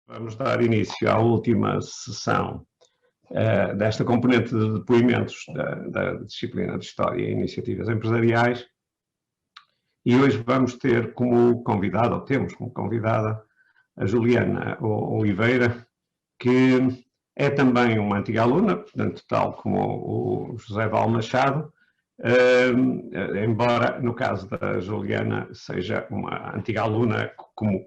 Vamos dar início à última sessão desta componente de depoimentos da disciplina de História e Iniciativas Empresariais, e hoje vamos ter como convidada, ou temos como convidada, a Juliana Oliveira, que é também uma antiga aluna, portanto, tal como o José Val Machado, embora no caso da Juliana seja uma antiga aluna como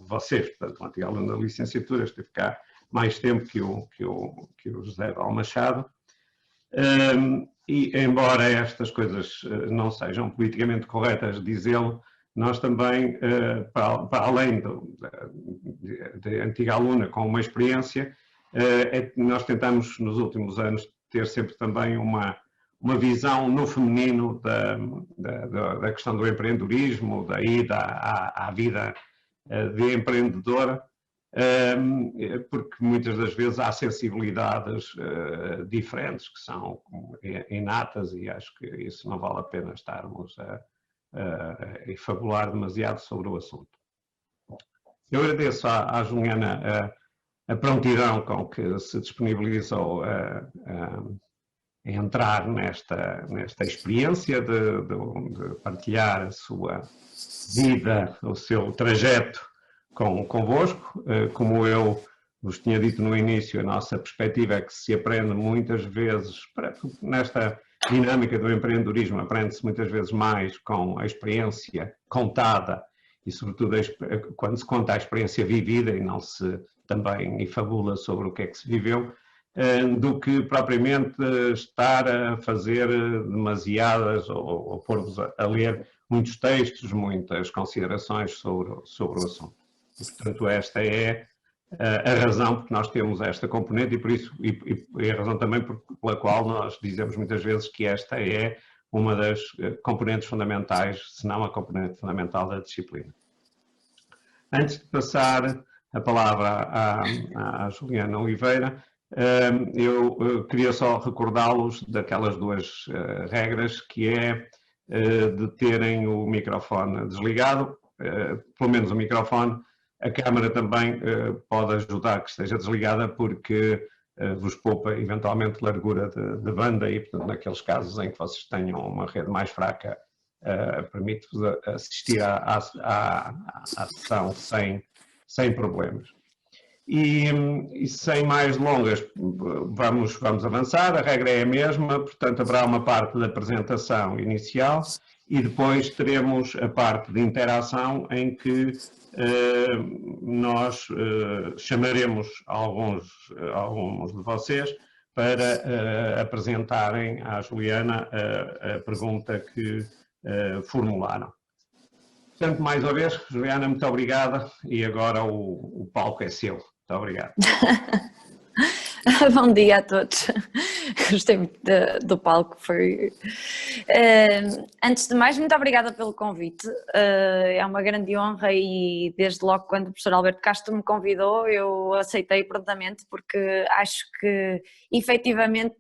vocês, portanto, uma antiga aluna da licenciatura, esteve cá mais tempo que o José Val Machado, e embora estas coisas não sejam politicamente corretas dizê-lo, nós também, para além de antiga aluna com uma experiência, nós tentamos nos últimos anos ter sempre também uma visão no feminino da questão do empreendedorismo, da ida à vida de empreendedora, porque muitas das vezes há sensibilidades diferentes que são inatas, e acho que isso não vale a pena estarmos a fabular demasiado sobre o assunto. Eu agradeço à Juliana a prontidão com que se disponibilizou a entrar nesta experiência de partilhar a sua vida, o seu trajeto convosco. Como eu vos tinha dito no início, a nossa perspectiva é que se aprende muitas vezes, nesta dinâmica do empreendedorismo, aprende-se muitas vezes mais com a experiência contada e, sobretudo, quando se conta a experiência vivida e não se também fabula sobre o que é que se viveu, do que propriamente estar a fazer demasiadas ou pôr-vos a ler muitos textos, muitas considerações sobre o assunto. E, portanto, esta é a razão porque nós temos esta componente e a razão também pela qual nós dizemos muitas vezes que esta é uma das componentes fundamentais, se não a componente fundamental da disciplina. Antes de passar a palavra à Juliana Oliveira, eu queria só recordá-los daquelas duas regras, que é de terem o microfone desligado, pelo menos o microfone. A câmara também pode ajudar que esteja desligada, porque vos poupa eventualmente largura de banda e, portanto, naqueles casos em que vocês tenham uma rede mais fraca, permite-vos assistir à sessão sem problemas. E sem mais delongas, vamos avançar. A regra é a mesma, portanto, haverá uma parte da apresentação inicial e depois teremos a parte de interação, em que nós chamaremos alguns de vocês para apresentarem à Juliana a pergunta que formularam. Portanto, mais uma vez, Juliana, muito obrigada, e agora o palco é seu. Muito obrigado. Bom dia a todos. Gostei muito do palco. Antes de mais, muito obrigada pelo convite. É uma grande honra e desde logo quando o professor Alberto Castro me convidou, eu aceitei prontamente, porque acho que efetivamente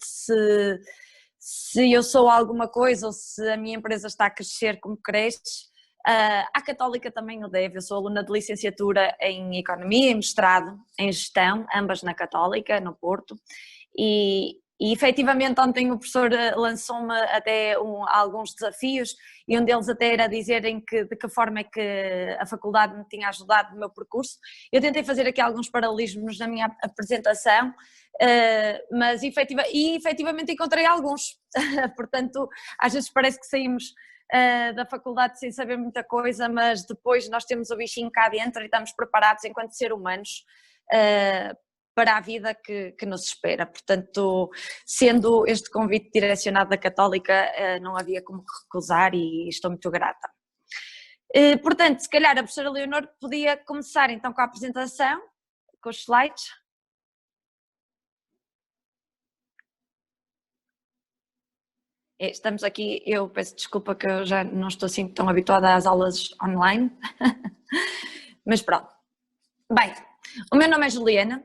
se eu sou alguma coisa ou se a minha empresa está a crescer como cresce, a Católica também o deve. Eu sou aluna de licenciatura em Economia e mestrado em Gestão, ambas na Católica, no Porto, e efetivamente ontem o professor lançou-me até alguns desafios, e um deles até era dizerem de que forma é que a faculdade me tinha ajudado no meu percurso. Eu tentei fazer aqui alguns paralelismos na minha apresentação, mas efetivamente encontrei alguns. Portanto, às vezes parece que saímos da faculdade sem saber muita coisa, mas depois nós temos o bichinho cá dentro e estamos preparados enquanto seres humanos para a vida que nos espera. Portanto, sendo este convite direcionado da Católica, não havia como recusar e estou muito grata. Portanto, se calhar a professora Leonor podia começar então com a apresentação, com os slides. Estamos aqui, eu peço desculpa que eu já não estou assim tão habituada às aulas online, mas pronto. Bem, o meu nome é Juliana,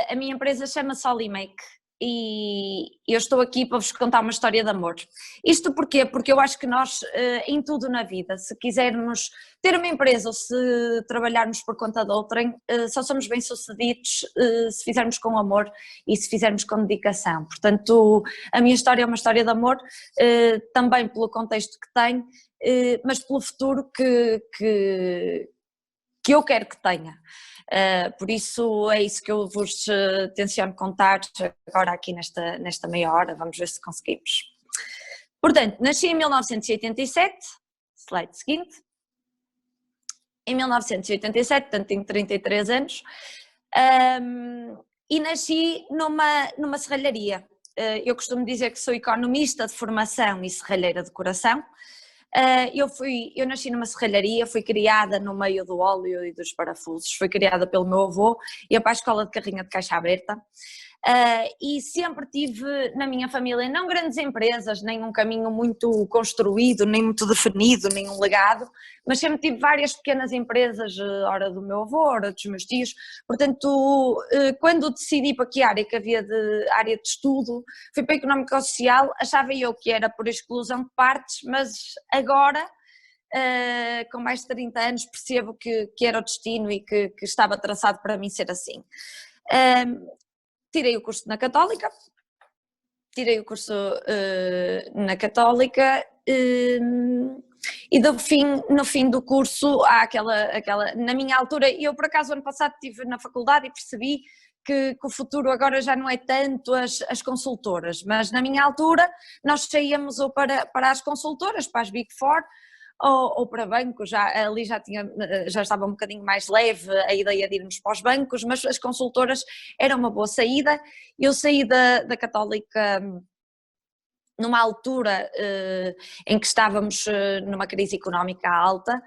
a minha empresa chama-se Solimake, e eu estou aqui para vos contar uma história de amor. Isto porquê? Porque eu acho que nós, em tudo na vida, se quisermos ter uma empresa ou se trabalharmos por conta de outrem, só somos bem-sucedidos se fizermos com amor e se fizermos com dedicação. Portanto, a minha história é uma história de amor, também pelo contexto que tem, mas pelo futuro que eu quero que tenha. Por isso é isso que eu vos tenciono contar agora aqui nesta meia hora, vamos ver se conseguimos. Portanto, nasci em 1987, slide seguinte, em 1987, portanto tenho 33 anos, e nasci numa serralharia. Eu costumo dizer que sou economista de formação e serralheira de coração. Eu nasci numa serralharia, fui criada no meio do óleo e dos parafusos, fui criada pelo meu avô, ia para a escola de carrinha de caixa aberta, e sempre tive na minha família não grandes empresas, nem um caminho muito construído, nem muito definido, nem um legado, mas sempre tive várias pequenas empresas, ora do meu avô, ora dos meus tios. Portanto, quando decidi para que área que havia de área de estudo, fui para a Económico-Social, achava eu que era por exclusão de partes, mas agora, com mais de 30 anos, percebo que era o destino e que estava traçado para mim ser assim. Tirei o curso na Católica, e no fim do curso há aquela, na minha altura, eu por acaso ano passado estive na faculdade e percebi que o futuro agora já não é tanto as consultoras, mas na minha altura nós saíamos ou para as consultoras, para as Big Four, ou para bancos, ali já estava um bocadinho mais leve a ideia de irmos para os bancos, mas as consultoras eram uma boa saída. Eu saí da Católica numa altura em que estávamos numa crise económica alta,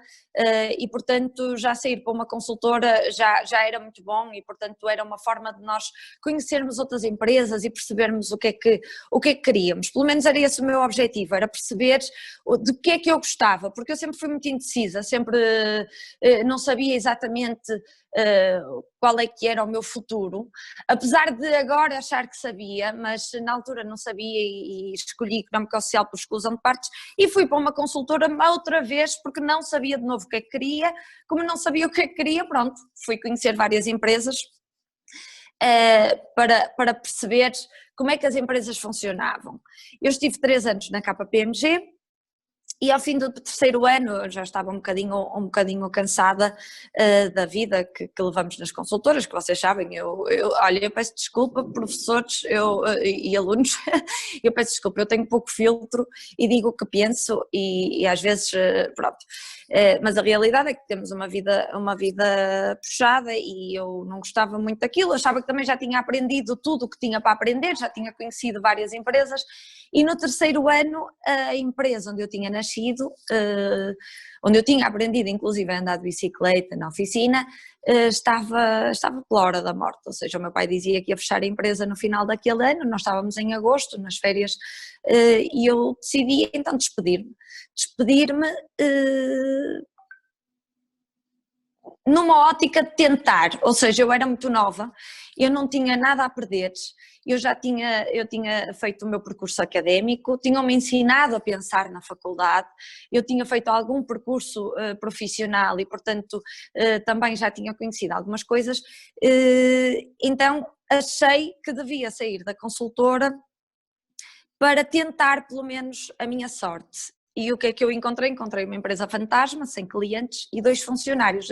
e portanto já sair para uma consultora já era muito bom, e portanto era uma forma de nós conhecermos outras empresas e percebermos o que é que queríamos. Pelo menos era esse o meu objetivo, era perceber de que é que eu gostava, porque eu sempre fui muito indecisa, sempre não sabia exatamente qual é que era o meu futuro, apesar de agora achar que sabia, mas na altura não sabia e escolhi Económico-Social por exclusão de partes e fui para uma consultora outra vez porque não sabia de novo o que é que queria. Como não sabia o que é que queria, pronto, fui conhecer várias empresas para perceber como é que as empresas funcionavam. Eu estive 3 anos na KPMG, e ao fim do terceiro ano eu já estava um bocadinho cansada da vida que levamos nas consultoras, que vocês sabem, olha, eu peço desculpa, professores e alunos, eu peço desculpa, eu tenho pouco filtro e digo o que penso e às vezes, pronto, mas a realidade é que temos uma vida puxada e eu não gostava muito daquilo, achava que também já tinha aprendido tudo o que tinha para aprender, já tinha conhecido várias empresas. E no terceiro ano, a empresa onde eu tinha nascido, onde eu tinha aprendido inclusive a andar de bicicleta na oficina, estava pela hora da morte, ou seja, o meu pai dizia que ia fechar a empresa no final daquele ano, nós estávamos em agosto, nas férias, e eu decidi então despedir-me numa ótica de tentar, ou seja, eu era muito nova, eu não tinha nada a perder, eu tinha feito o meu percurso académico, tinham-me ensinado a pensar na faculdade, eu tinha feito algum percurso profissional e portanto também já tinha conhecido algumas coisas, então achei que devia sair da consultora para tentar pelo menos a minha sorte. E o que é que eu encontrei? Encontrei uma empresa fantasma, sem clientes e dois funcionários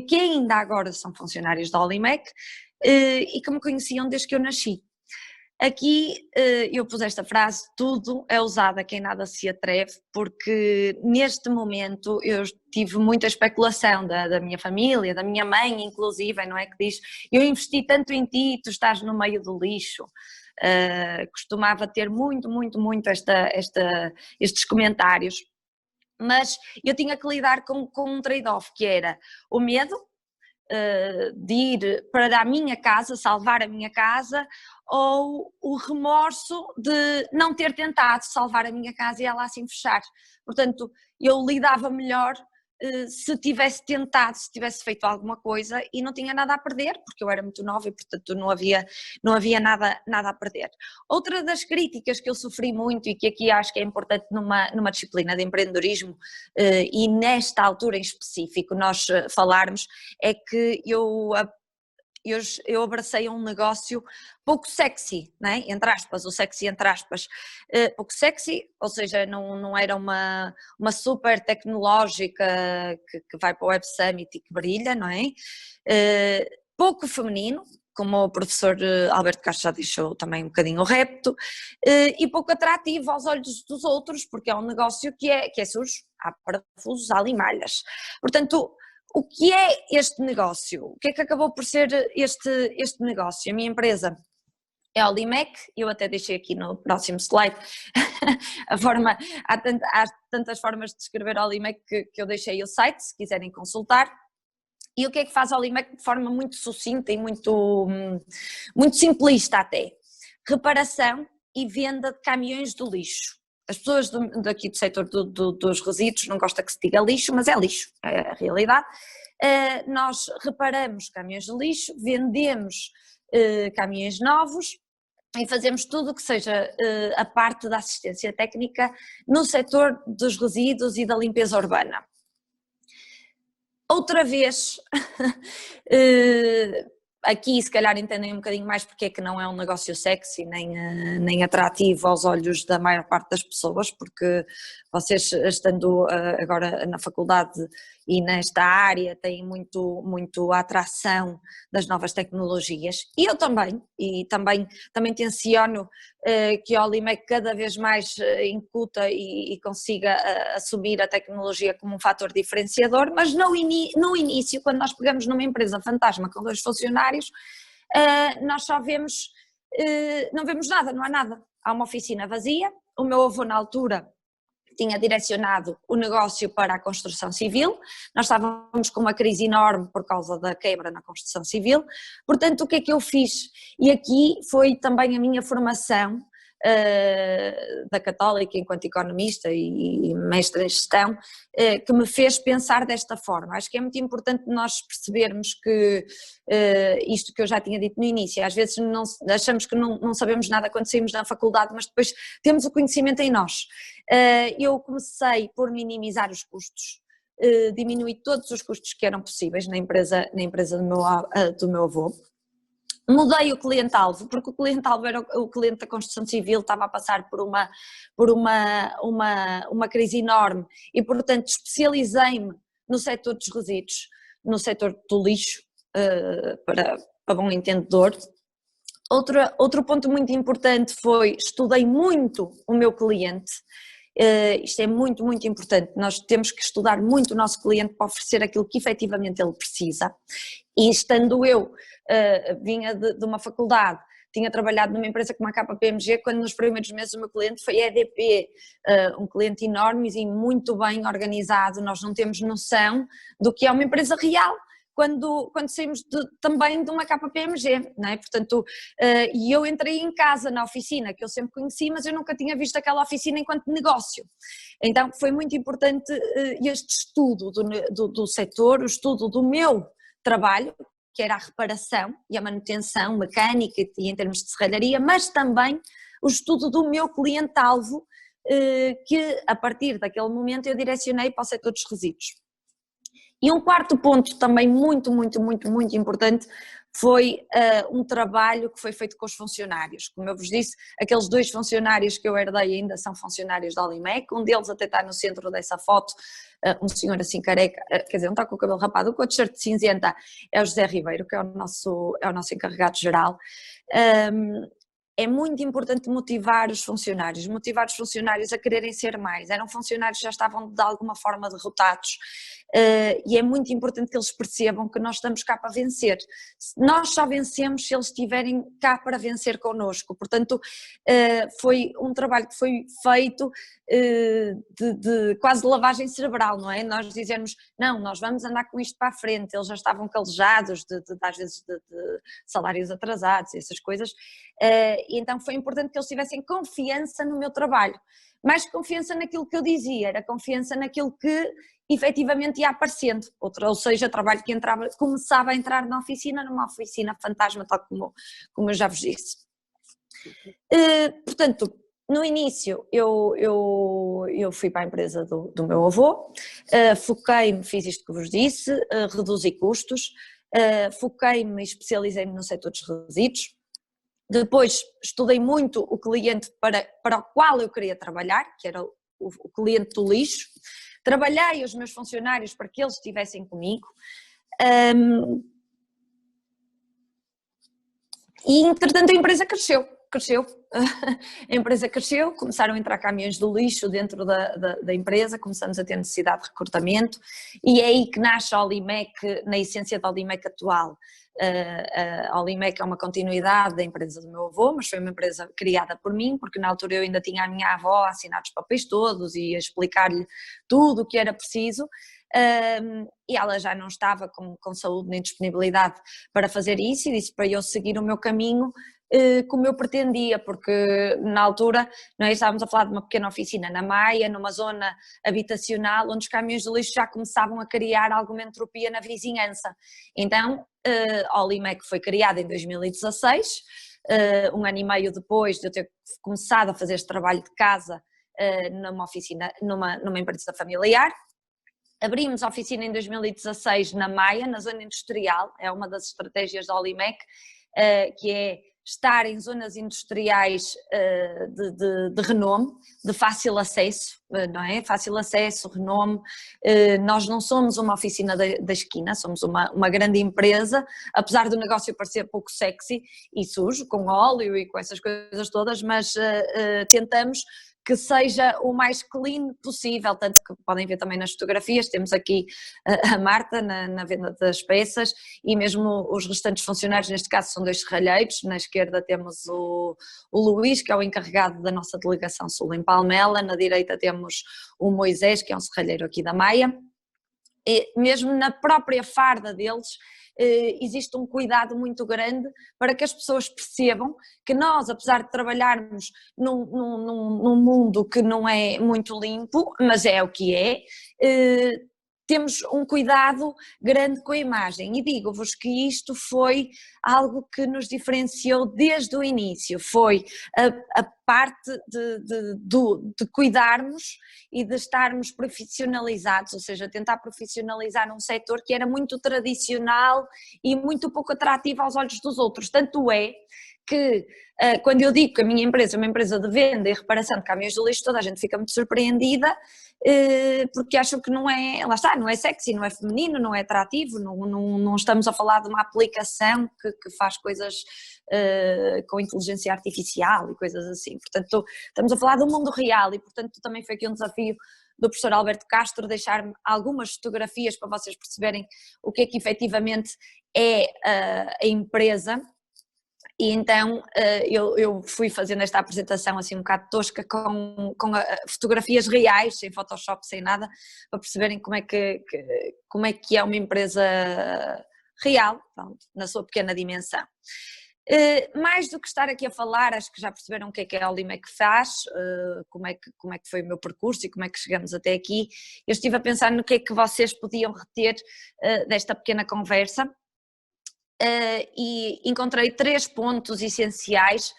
que ainda agora são funcionários da Olimek e que me conheciam desde que eu nasci. Aqui eu pus esta frase: tudo é usado a quem nada se atreve, porque neste momento eu tive muita especulação da minha família, da minha mãe inclusive, não é, que diz: eu investi tanto em ti e tu estás no meio do lixo. Costumava ter muito estes comentários, mas eu tinha que lidar com um trade-off, que era o medo de ir para a minha casa, salvar a minha casa, ou o remorso de não ter tentado salvar a minha casa e ela assim fechar. Portanto, eu lidava melhor se tivesse tentado, se tivesse feito alguma coisa e não tinha nada a perder, porque eu era muito nova e portanto não havia nada a perder. Outra das críticas que eu sofri muito e que aqui acho que é importante numa disciplina de empreendedorismo e nesta altura em específico nós falarmos, é que eu abracei um negócio pouco sexy, né? Entre aspas, o sexy entre aspas, pouco sexy, ou seja, não era uma super tecnológica que vai para o Web Summit e que brilha, não é? Pouco feminino, como o professor Alberto Castro já deixou também um bocadinho o repto, e pouco atrativo aos olhos dos outros, porque é um negócio que é sujo, há parafusos, há limalhas. Portanto, o que é este negócio? O que é que acabou por ser este negócio? A minha empresa é a Olimec, eu até deixei aqui no próximo slide há tantas formas de descrever a Olimec que eu deixei o site, se quiserem consultar. E o que é que faz a Olimec de forma muito sucinta e muito simplista até? Reparação e venda de caminhões de lixo. As pessoas daqui do setor dos resíduos não gostam que se diga lixo, mas é lixo, é a realidade. Nós reparamos caminhões de lixo, vendemos caminhões novos e fazemos tudo o que seja a parte da assistência técnica no setor dos resíduos e da limpeza urbana. Outra vez, aqui se calhar entendem um bocadinho mais porque é que não é um negócio sexy nem atrativo aos olhos da maior parte das pessoas, porque vocês estando agora na faculdade e nesta área têm muito a atração das novas tecnologias, e eu também, também tenciono que a Olimec cada vez mais incuta e consiga assumir a tecnologia como um fator diferenciador, mas no início, quando nós pegamos numa empresa fantasma com 2 funcionários, nós só vemos, não vemos nada, não há nada, há uma oficina vazia. O meu avô na altura tinha direcionado o negócio para a construção civil, nós estávamos com uma crise enorme por causa da quebra na construção civil, portanto o que é que eu fiz? E aqui foi também a minha formação da Católica enquanto economista e mestre em gestão, que me fez pensar desta forma. Acho que é muito importante nós percebermos que isto que eu já tinha dito no início, às vezes achamos que não sabemos nada quando saímos da faculdade, mas depois temos o conhecimento em nós. Eu comecei por minimizar os custos, diminuí todos os custos que eram possíveis na empresa do meu avô. Mudei o cliente-alvo, porque o cliente-alvo era o cliente da construção civil, estava a passar por uma crise enorme e, portanto, especializei-me no setor dos resíduos, no setor do lixo, para bom entendedor. Outro ponto muito importante foi, estudei muito o meu cliente. Isto é muito importante, nós temos que estudar muito o nosso cliente para oferecer aquilo que efetivamente ele precisa, e estando eu, vinha de uma faculdade, tinha trabalhado numa empresa como a KPMG, quando nos primeiros meses o meu cliente foi a EDP, um cliente enorme e muito bem organizado, nós não temos noção do que é uma empresa real, quando saímos também de uma KPMG, não é? Portanto, e eu entrei em casa na oficina, que eu sempre conheci, mas eu nunca tinha visto aquela oficina enquanto negócio. Então foi muito importante este estudo do setor, o estudo do meu trabalho, que era a reparação e a manutenção mecânica e em termos de serralharia, mas também o estudo do meu cliente-alvo, que a partir daquele momento eu direcionei para o setor dos resíduos. E um quarto ponto também muito importante foi um trabalho que foi feito com os funcionários. Como eu vos disse, aqueles 2 funcionários que eu herdei ainda são funcionários da Olimec, um deles até está no centro dessa foto, um senhor assim careca, quer dizer, não está com o cabelo rapado, com a t-shirt cinzenta, é o José Ribeiro, que é o nosso encarregado geral. É muito importante motivar os funcionários a quererem ser mais. Eram funcionários que já estavam de alguma forma derrotados, e é muito importante que eles percebam que nós estamos cá para vencer. Nós só vencemos se eles estiverem cá para vencer connosco. Portanto, foi um trabalho que foi feito de quase lavagem cerebral, não é? Nós dizermos, não, nós vamos andar com isto para a frente. Eles já estavam calejados às vezes de salários atrasados e essas coisas. E então foi importante que eles tivessem confiança no meu trabalho, mais confiança naquilo que eu dizia, era confiança naquilo que efetivamente ia aparecendo, ou seja, trabalho que começava a entrar na oficina, numa oficina fantasma, tal como eu já vos disse. Portanto, no início eu fui para a empresa do meu avô, foquei-me, fiz isto que vos disse, reduzi custos, foquei-me e especializei-me no setor dos resíduos. Depois estudei muito o cliente para o qual eu queria trabalhar, que era o cliente do lixo. Trabalhei os meus funcionários para que eles estivessem comigo. E entretanto a empresa cresceu. A empresa cresceu, começaram a entrar caminhões do lixo dentro da empresa, começamos a ter necessidade de recrutamento e é aí que nasce a Olimec, na essência da Olimec atual. A Olimec é uma continuidade da empresa do meu avô, mas foi uma empresa criada por mim, porque na altura eu ainda tinha a minha avó a assinar os papéis todos e a explicar-lhe tudo o que era preciso. E ela já não estava com saúde nem disponibilidade para fazer isso e disse para eu seguir o meu caminho como eu pretendia, porque na altura nós estávamos a falar de uma pequena oficina na Maia, numa zona habitacional onde os caminhões de lixo já começavam a criar alguma entropia na vizinhança. Então a Olimec foi criada em 2016, um ano e meio depois de eu ter começado a fazer este trabalho de casa numa oficina, numa empresa familiar. Abrimos a oficina em 2016 na Maia, na zona industrial, é uma das estratégias da Olimec, que é estar em zonas industriais de renome, de fácil acesso, não é? Fácil acesso, renome. Nós não somos uma oficina da esquina, somos uma grande empresa, apesar do negócio parecer pouco sexy e sujo, com óleo e com essas coisas todas, mas tentamos que seja o mais clean possível, tanto que podem ver também nas fotografias, temos aqui a Marta na venda das peças e mesmo os restantes funcionários, neste caso são 2 serralheiros, na esquerda temos o Luís, que é o encarregado da nossa delegação sul em Palmela, na direita temos o Moisés, que é um serralheiro aqui da Maia, e mesmo na própria farda deles, existe um cuidado muito grande para que as pessoas percebam que nós, apesar de trabalharmos num mundo que não é muito limpo, mas é o que é, temos um cuidado grande com a imagem e digo-vos que isto foi algo que nos diferenciou desde o início, foi a parte de cuidarmos e de estarmos profissionalizados, ou seja, tentar profissionalizar um setor que era muito tradicional e muito pouco atrativo aos olhos dos outros, tanto é que quando eu digo que a minha empresa é uma empresa de venda e reparação de caminhões de lixo, toda a gente fica muito surpreendida porque acham que não é, lá está, não é sexy, não é feminino, não é atrativo, não estamos a falar de uma aplicação que faz coisas com inteligência artificial e coisas assim, portanto estamos a falar do mundo real e portanto também foi aqui um desafio do professor Alberto Castro deixar-me algumas fotografias para vocês perceberem o que é que efetivamente é a empresa. E então eu fui fazendo esta apresentação assim um bocado tosca com fotografias reais, sem Photoshop, sem nada, para perceberem como é que é uma empresa real, pronto, na sua pequena dimensão. Mais do que estar aqui a falar, acho que já perceberam o que é a Olimec faz, como é que foi o meu percurso e como é que chegamos até aqui. Eu estive a pensar no que é que vocês podiam reter desta pequena conversa. E encontrei 3 pontos essenciais,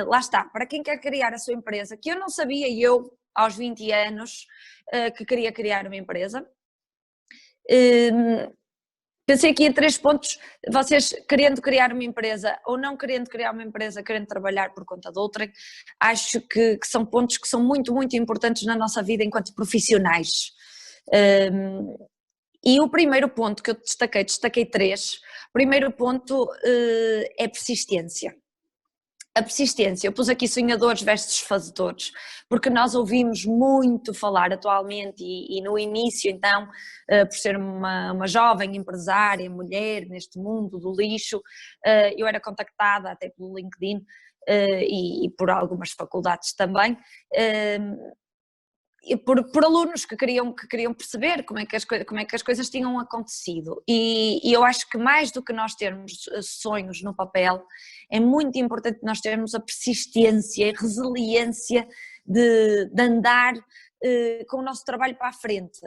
lá está, para quem quer criar a sua empresa, que eu não sabia, eu aos 20 anos que queria criar uma empresa, pensei aqui em 3 pontos, vocês querendo criar uma empresa ou não querendo criar uma empresa, querendo trabalhar por conta de outra, acho que são pontos que são muito, muito importantes na nossa vida enquanto profissionais. E o primeiro ponto que eu destaquei 3, o primeiro ponto é persistência. A persistência, eu pus aqui sonhadores versus fazedores, porque nós ouvimos muito falar atualmente e no início então, por ser uma jovem empresária, mulher neste mundo do lixo, eu era contactada até pelo LinkedIn e por algumas faculdades também, por alunos que queriam perceber como é que as coisas tinham acontecido e eu acho que mais do que nós termos sonhos no papel, é muito importante nós termos a persistência e resiliência de andar com o nosso trabalho para a frente.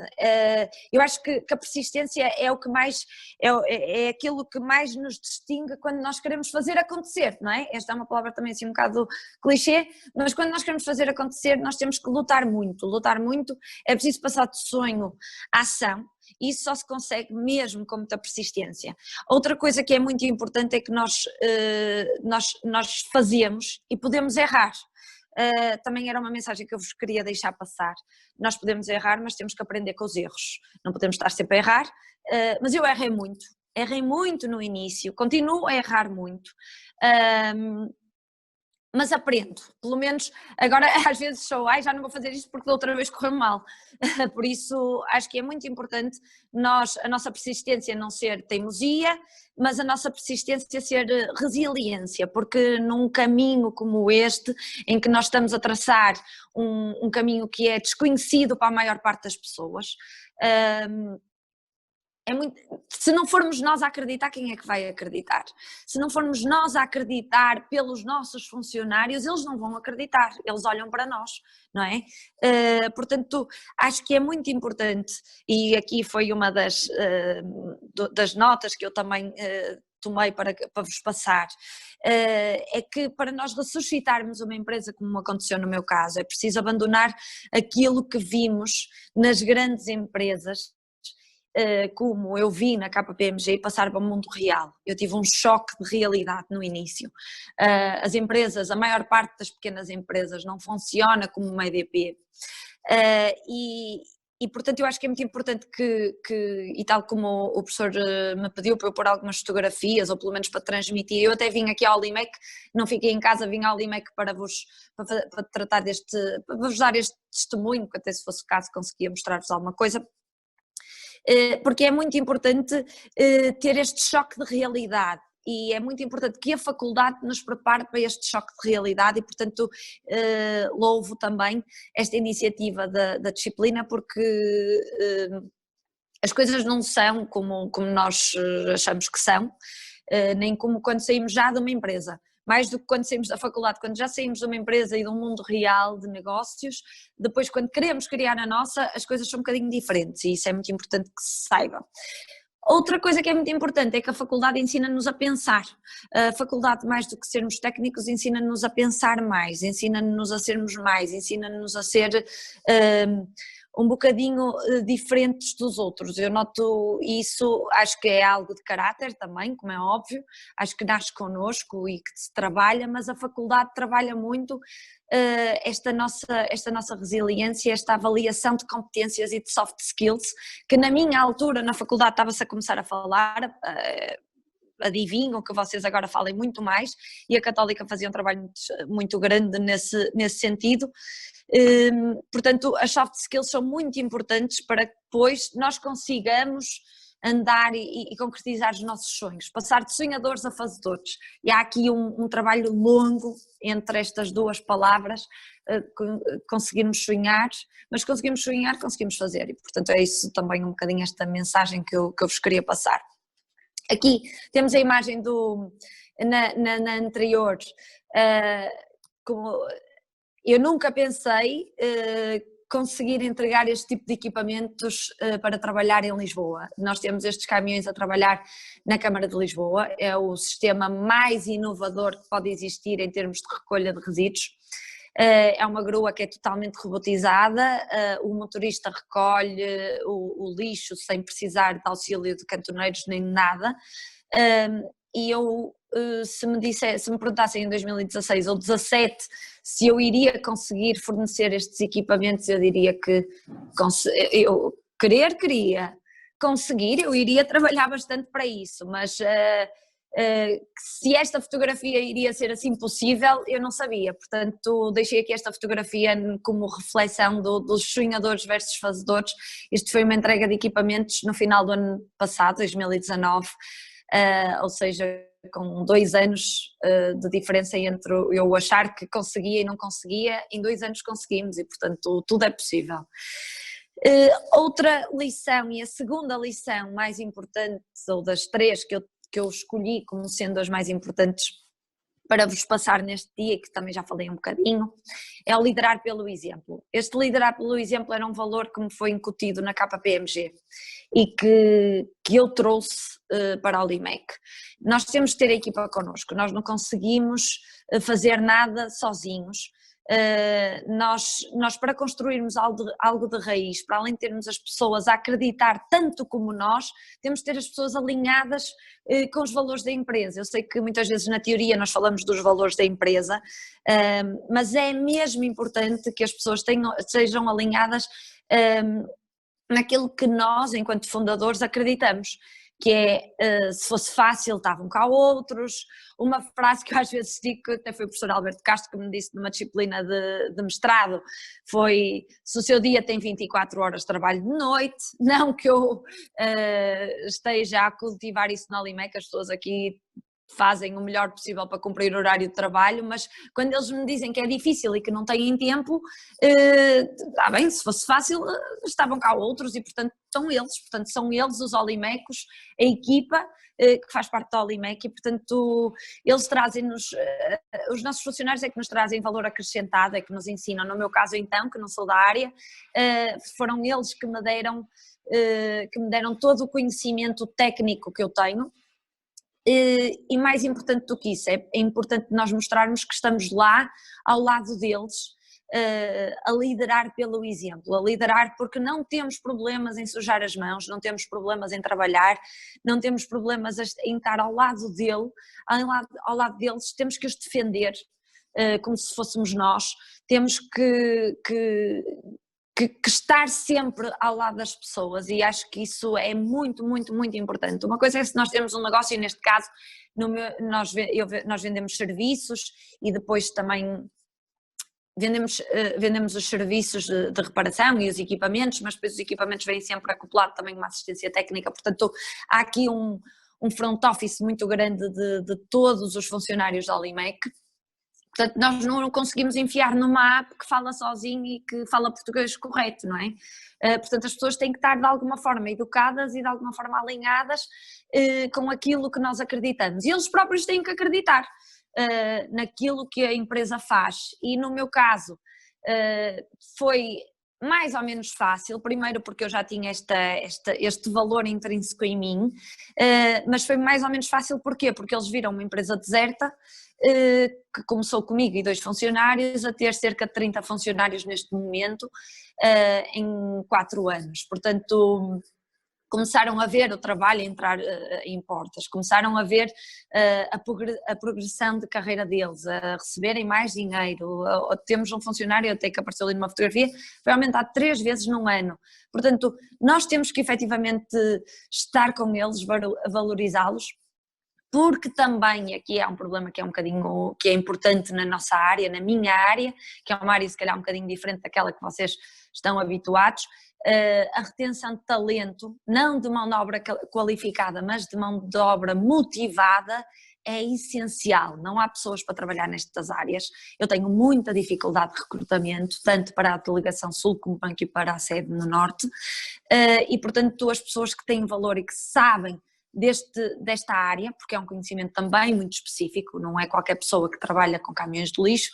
Eu acho que a persistência é o que mais, é aquilo que mais nos distingue quando nós queremos fazer acontecer, não é? Esta é uma palavra também assim um bocado clichê, mas quando nós queremos fazer acontecer nós temos que lutar muito, é preciso passar de sonho à ação. Isso só se consegue mesmo com muita persistência. Outra coisa que é muito importante é que nós fazemos e podemos errar. Também era uma mensagem que eu vos queria deixar passar. Nós podemos errar, mas temos que aprender com os erros. Não podemos estar sempre a errar, mas eu errei muito no início, continuo a errar muito. Mas aprendo, pelo menos agora às vezes sou, já não vou fazer isto porque da outra vez correu mal, por isso acho que é muito importante a nossa persistência não ser teimosia, mas a nossa persistência ser resiliência, porque num caminho como este, em que nós estamos a traçar um caminho que é desconhecido para a maior parte das pessoas, se não formos nós a acreditar, quem é que vai acreditar? Se não formos nós a acreditar pelos nossos funcionários, eles não vão acreditar, eles olham para nós, não é? Portanto, acho que é muito importante, e aqui foi uma das notas que eu também tomei para vos passar, é que para nós ressuscitarmos uma empresa como aconteceu no meu caso, é preciso abandonar aquilo que vimos nas grandes empresas, como eu vi na KPMG e passar para o mundo real. Eu tive um choque de realidade no início. As empresas, a maior parte das pequenas empresas não funciona como uma EDP. E portanto eu acho que é muito importante e tal como o professor me pediu para eu pôr algumas fotografias, ou pelo menos para transmitir, eu até vim aqui ao Limec, não fiquei em casa, vim ao Limec para tratar para vos dar este testemunho, que até se fosse o caso conseguia mostrar-vos alguma coisa, porque é muito importante ter este choque de realidade e é muito importante que a faculdade nos prepare para este choque de realidade e, portanto, louvo também esta iniciativa da disciplina, porque as coisas não são como nós achamos que são, nem como quando saímos já de uma empresa. Mais do que quando saímos da faculdade, quando já saímos de uma empresa e de um mundo real de negócios, depois quando queremos criar a nossa, as coisas são um bocadinho diferentes e isso é muito importante que se saiba. Outra coisa que é muito importante é que a faculdade ensina-nos a pensar. A faculdade, mais do que sermos técnicos, ensina-nos a pensar mais, ensina-nos a sermos mais, ensina-nos a ser um bocadinho diferentes dos outros. Eu noto isso, acho que é algo de caráter também, como é óbvio, acho que nasce connosco e que se trabalha, mas a faculdade trabalha muito esta nossa resiliência, esta avaliação de competências e de soft skills, que na minha altura na faculdade estava-se a começar a falar, adivinham que vocês agora falem muito mais, e a Católica fazia um trabalho muito grande nesse sentido. Portanto, as soft skills são muito importantes para que depois nós consigamos andar e concretizar os nossos sonhos, passar de sonhadores a fazedores, e há aqui um trabalho longo entre estas duas palavras, conseguirmos sonhar, mas conseguimos sonhar, conseguimos fazer, e portanto é isso também um bocadinho esta mensagem que eu vos queria passar. Aqui temos a imagem na anterior, como eu nunca pensei conseguir entregar este tipo de equipamentos para trabalhar em Lisboa. Nós temos estes caminhões a trabalhar na Câmara de Lisboa, é o sistema mais inovador que pode existir em termos de recolha de resíduos. É uma grua que é totalmente robotizada, o motorista recolhe o lixo sem precisar de auxílio de cantoneiros nem nada, e eu, se me perguntassem em 2016 ou 2017 se eu iria conseguir fornecer estes equipamentos, eu diria que eu queria, conseguir, eu iria trabalhar bastante para isso, mas se esta fotografia iria ser assim possível, eu não sabia, portanto deixei aqui esta fotografia como reflexão dos sonhadores versus fazedores. Isto foi uma entrega de equipamentos no final do ano passado, 2019, ou seja, com 2 anos de diferença entre eu achar que conseguia e não conseguia, em 2 anos conseguimos e portanto tudo é possível. Outra lição, e a segunda lição mais importante, ou das 3 que eu escolhi como sendo as mais importantes para vos passar neste dia, que também já falei um bocadinho, é o liderar pelo exemplo. Este liderar pelo exemplo era um valor que me foi incutido na KPMG e que eu trouxe para a Limec. Nós temos de ter a equipa connosco, nós não conseguimos fazer nada sozinhos. Nós para construirmos algo de raiz, para além de termos as pessoas a acreditar tanto como nós, temos de ter as pessoas alinhadas com os valores da empresa. Eu sei que muitas vezes na teoria nós falamos dos valores da empresa, mas é mesmo importante que as pessoas sejam alinhadas naquilo que nós, enquanto fundadores, acreditamos. Que é, se fosse fácil estavam cá outros. Uma frase que eu às vezes digo, que até foi o professor Alberto Castro que me disse numa disciplina de mestrado, foi: se o seu dia tem 24 horas, trabalho de noite. Não que eu esteja a cultivar isso na Limec, as pessoas aqui fazem o melhor possível para cumprir o horário de trabalho, mas quando eles me dizem que é difícil e que não têm tempo, está bem, se fosse fácil estavam cá outros e portanto são eles os Olimecos, a equipa que faz parte da Olimec, e portanto eles trazem-nos, os nossos funcionários é que nos trazem valor acrescentado, é que nos ensinam. No meu caso então, que não sou da área, foram eles que me deram todo o conhecimento técnico que eu tenho. E mais importante do que isso, é importante nós mostrarmos que estamos lá ao lado deles, a liderar pelo exemplo, a liderar porque não temos problemas em sujar as mãos, não temos problemas em trabalhar, não temos problemas em estar ao lado deles, temos que os defender como se fôssemos nós, temos que estar sempre ao lado das pessoas, e acho que isso é muito, muito, muito importante. Uma coisa é se nós temos um negócio, e neste caso nós vendemos serviços e depois também vendemos os serviços de reparação e os equipamentos, mas depois os equipamentos vêm sempre acoplados também uma assistência técnica, portanto há aqui um front office muito grande de todos os funcionários da Limec. Portanto, nós não conseguimos enfiar numa app que fala sozinho e que fala português correto, não é? Portanto, as pessoas têm que estar de alguma forma educadas e de alguma forma alinhadas com aquilo que nós acreditamos. E eles próprios têm que acreditar naquilo que a empresa faz. E no meu caso foi mais ou menos fácil, primeiro porque eu já tinha este valor intrínseco em mim, mas foi mais ou menos fácil porquê? Porque eles viram uma empresa deserta, que começou comigo e 2 funcionários, a ter cerca de 30 funcionários neste momento, em 4 anos. Portanto, começaram a ver o trabalho entrar em portas, começaram a ver a progressão de carreira deles, a receberem mais dinheiro. Temos um funcionário até que apareceu ali numa fotografia, foi aumentado 3 vezes num ano. Portanto, nós temos que efetivamente estar com eles, valorizá-los, porque também aqui há um problema que é um bocadinho, que é importante na nossa área, na minha área, que é uma área se calhar um bocadinho diferente daquela que vocês estão habituados, a retenção de talento, não de mão de obra qualificada, mas de mão de obra motivada, é essencial. Não há pessoas para trabalhar nestas áreas. Eu tenho muita dificuldade de recrutamento, tanto para a delegação sul como aqui para a sede no norte, e portanto as pessoas que têm valor e que sabem desta área, porque é um conhecimento também muito específico, não é qualquer pessoa que trabalha com caminhões de lixo,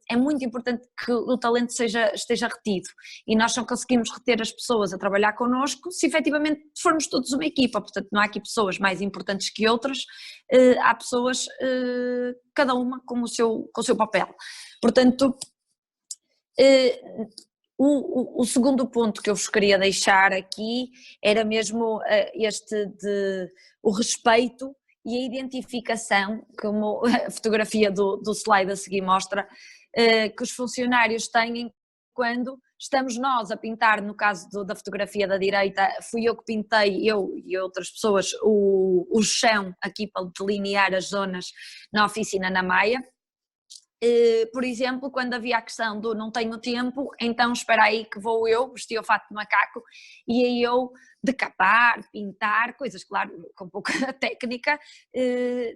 é muito importante que o talento esteja retido, e nós só conseguimos reter as pessoas a trabalhar connosco se efetivamente formos todos uma equipa. Portanto não há aqui pessoas mais importantes que outras, há pessoas, cada uma com o seu papel. Portanto, o segundo ponto que eu vos queria deixar aqui era mesmo o respeito e a identificação, como a fotografia do slide a seguir mostra, que os funcionários têm quando estamos nós a pintar. No caso da fotografia da direita, fui eu que pintei, eu e outras pessoas, o chão aqui para delinear as zonas na oficina na Maia. Por exemplo, quando havia a questão do não tenho tempo, então espera aí que vou eu vestir o fato de macaco e aí eu decapar, pintar, coisas claro com pouca técnica,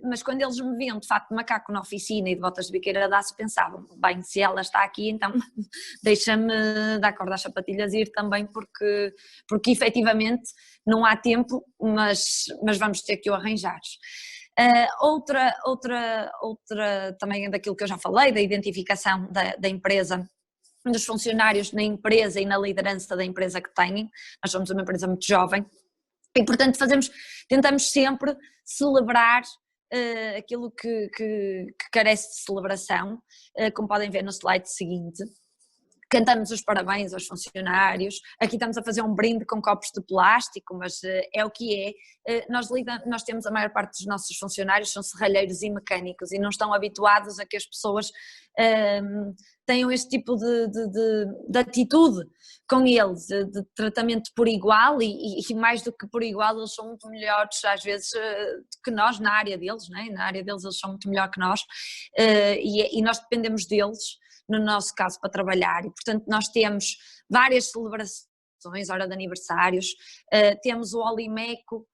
mas quando eles me viam de fato de macaco na oficina e de botas de biqueira de aço, pensavam, bem, se ela está aqui então deixa-me dar corda às sapatilhas e ir também, porque efetivamente não há tempo, mas vamos ter que o arranjar. Outra também daquilo que eu já falei, da identificação da empresa, dos funcionários na empresa e na liderança da empresa que têm. Nós somos uma empresa muito jovem e, portanto, tentamos sempre celebrar aquilo que carece de celebração, como podem ver no slide seguinte. Cantamos os parabéns aos funcionários, aqui estamos a fazer um brinde com copos de plástico, mas é o que é. Nós temos a maior parte dos nossos funcionários são serralheiros e mecânicos e não estão habituados a que as pessoas tenham este tipo de atitude com eles, de tratamento por igual e mais do que por igual, eles são muito melhores às vezes que nós na área deles, não é? Na área deles eles são muito melhor que nós e nós dependemos deles, no nosso caso, para trabalhar, e portanto nós temos várias celebrações, hora de aniversários, temos o Olimeco,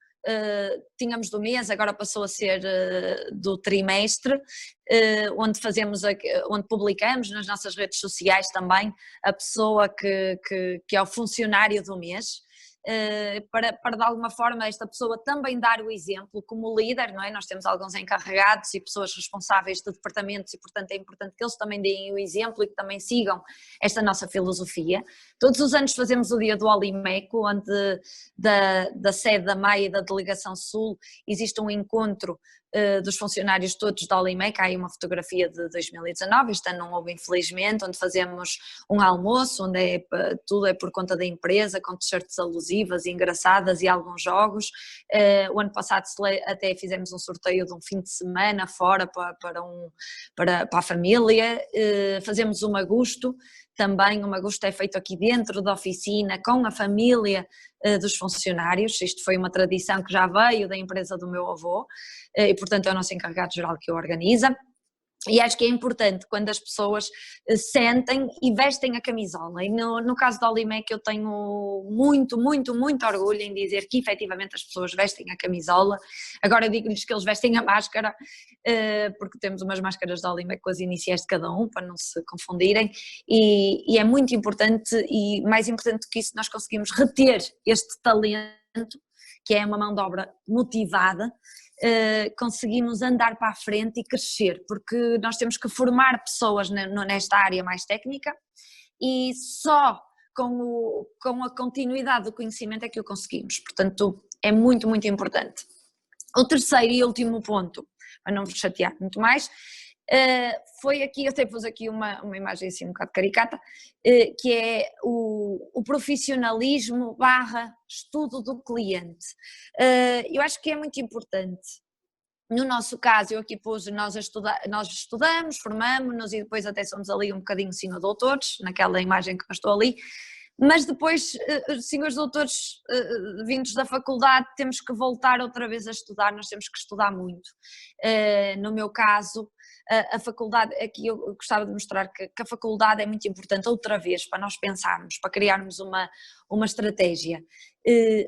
tínhamos do mês, agora passou a ser do trimestre, onde publicamos nas nossas redes sociais também a pessoa que é o funcionário do mês, para de alguma forma esta pessoa também dar o exemplo como líder, não é? Nós temos alguns encarregados e pessoas responsáveis de departamentos e portanto é importante que eles também deem o exemplo e que também sigam esta nossa filosofia. Todos os anos fazemos o dia do Olimeco, onde da sede da Maia e da Delegação Sul existe um encontro dos funcionários todos da Olimeco. Há aí uma fotografia de 2019, este ano não houve infelizmente, onde fazemos um almoço, onde tudo é por conta da empresa, com t-shirts alusivas e engraçadas e alguns jogos. O ano passado até fizemos um sorteio de um fim de semana fora para a família. Fazemos um agosto também, um agosto é feito aqui dentro da oficina com a família dos funcionários. Isto foi uma tradição que já veio da empresa do meu avô e portanto é o nosso encarregado-geral que o organiza. E acho que é importante quando as pessoas sentem e vestem a camisola. E no caso da Olimec eu tenho muito orgulho em dizer que efetivamente as pessoas vestem a camisola. Agora digo-lhes que eles vestem a máscara, porque temos umas máscaras da Olimec com as iniciais de cada um, para não se confundirem. E é muito importante, e mais importante que isso, nós conseguimos reter este talento, que é uma mão de obra motivada. Conseguimos andar para a frente e crescer, porque nós temos que formar pessoas nesta área mais técnica e só com a continuidade do conhecimento é que o conseguimos, portanto é muito importante. O terceiro e último ponto, para não vos chatear muito mais, foi aqui, eu até pus aqui uma imagem assim um bocado caricata, que é o profissionalismo / estudo do cliente. Eu acho que é muito importante. No nosso caso, eu aqui pus, nós estudamos, formamos-nos e depois até somos ali um bocadinho senhor doutores, naquela imagem que eu estou ali, mas depois, senhores doutores vindos da faculdade, temos que voltar outra vez a estudar, nós temos que estudar muito. No meu caso, a faculdade, aqui eu gostava de mostrar que a faculdade é muito importante outra vez para nós pensarmos, para criarmos uma estratégia,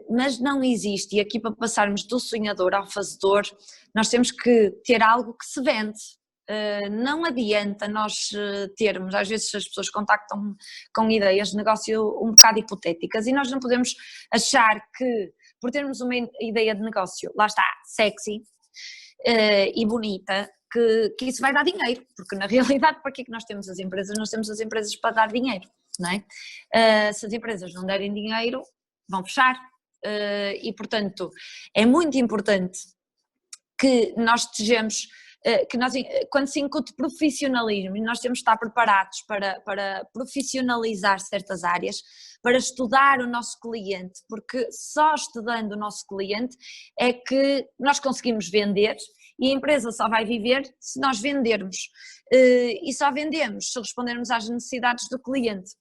mas não existe, e aqui para passarmos do sonhador ao fazedor, nós temos que ter algo que se vende. Não adianta nós termos, às vezes as pessoas contactam com ideias de negócio um bocado hipotéticas e nós não podemos achar que por termos uma ideia de negócio, lá está, sexy e bonita, que isso vai dar dinheiro, porque na realidade para que é que nós temos as empresas? Nós temos as empresas para dar dinheiro, não é? Se as empresas não derem dinheiro, vão fechar e portanto é muito importante que nós estejamos, quando se incute profissionalismo, nós temos de estar preparados para profissionalizar certas áreas, para estudar o nosso cliente, porque só estudando o nosso cliente é que nós conseguimos vender e a empresa só vai viver se nós vendermos e só vendemos se respondermos às necessidades do cliente.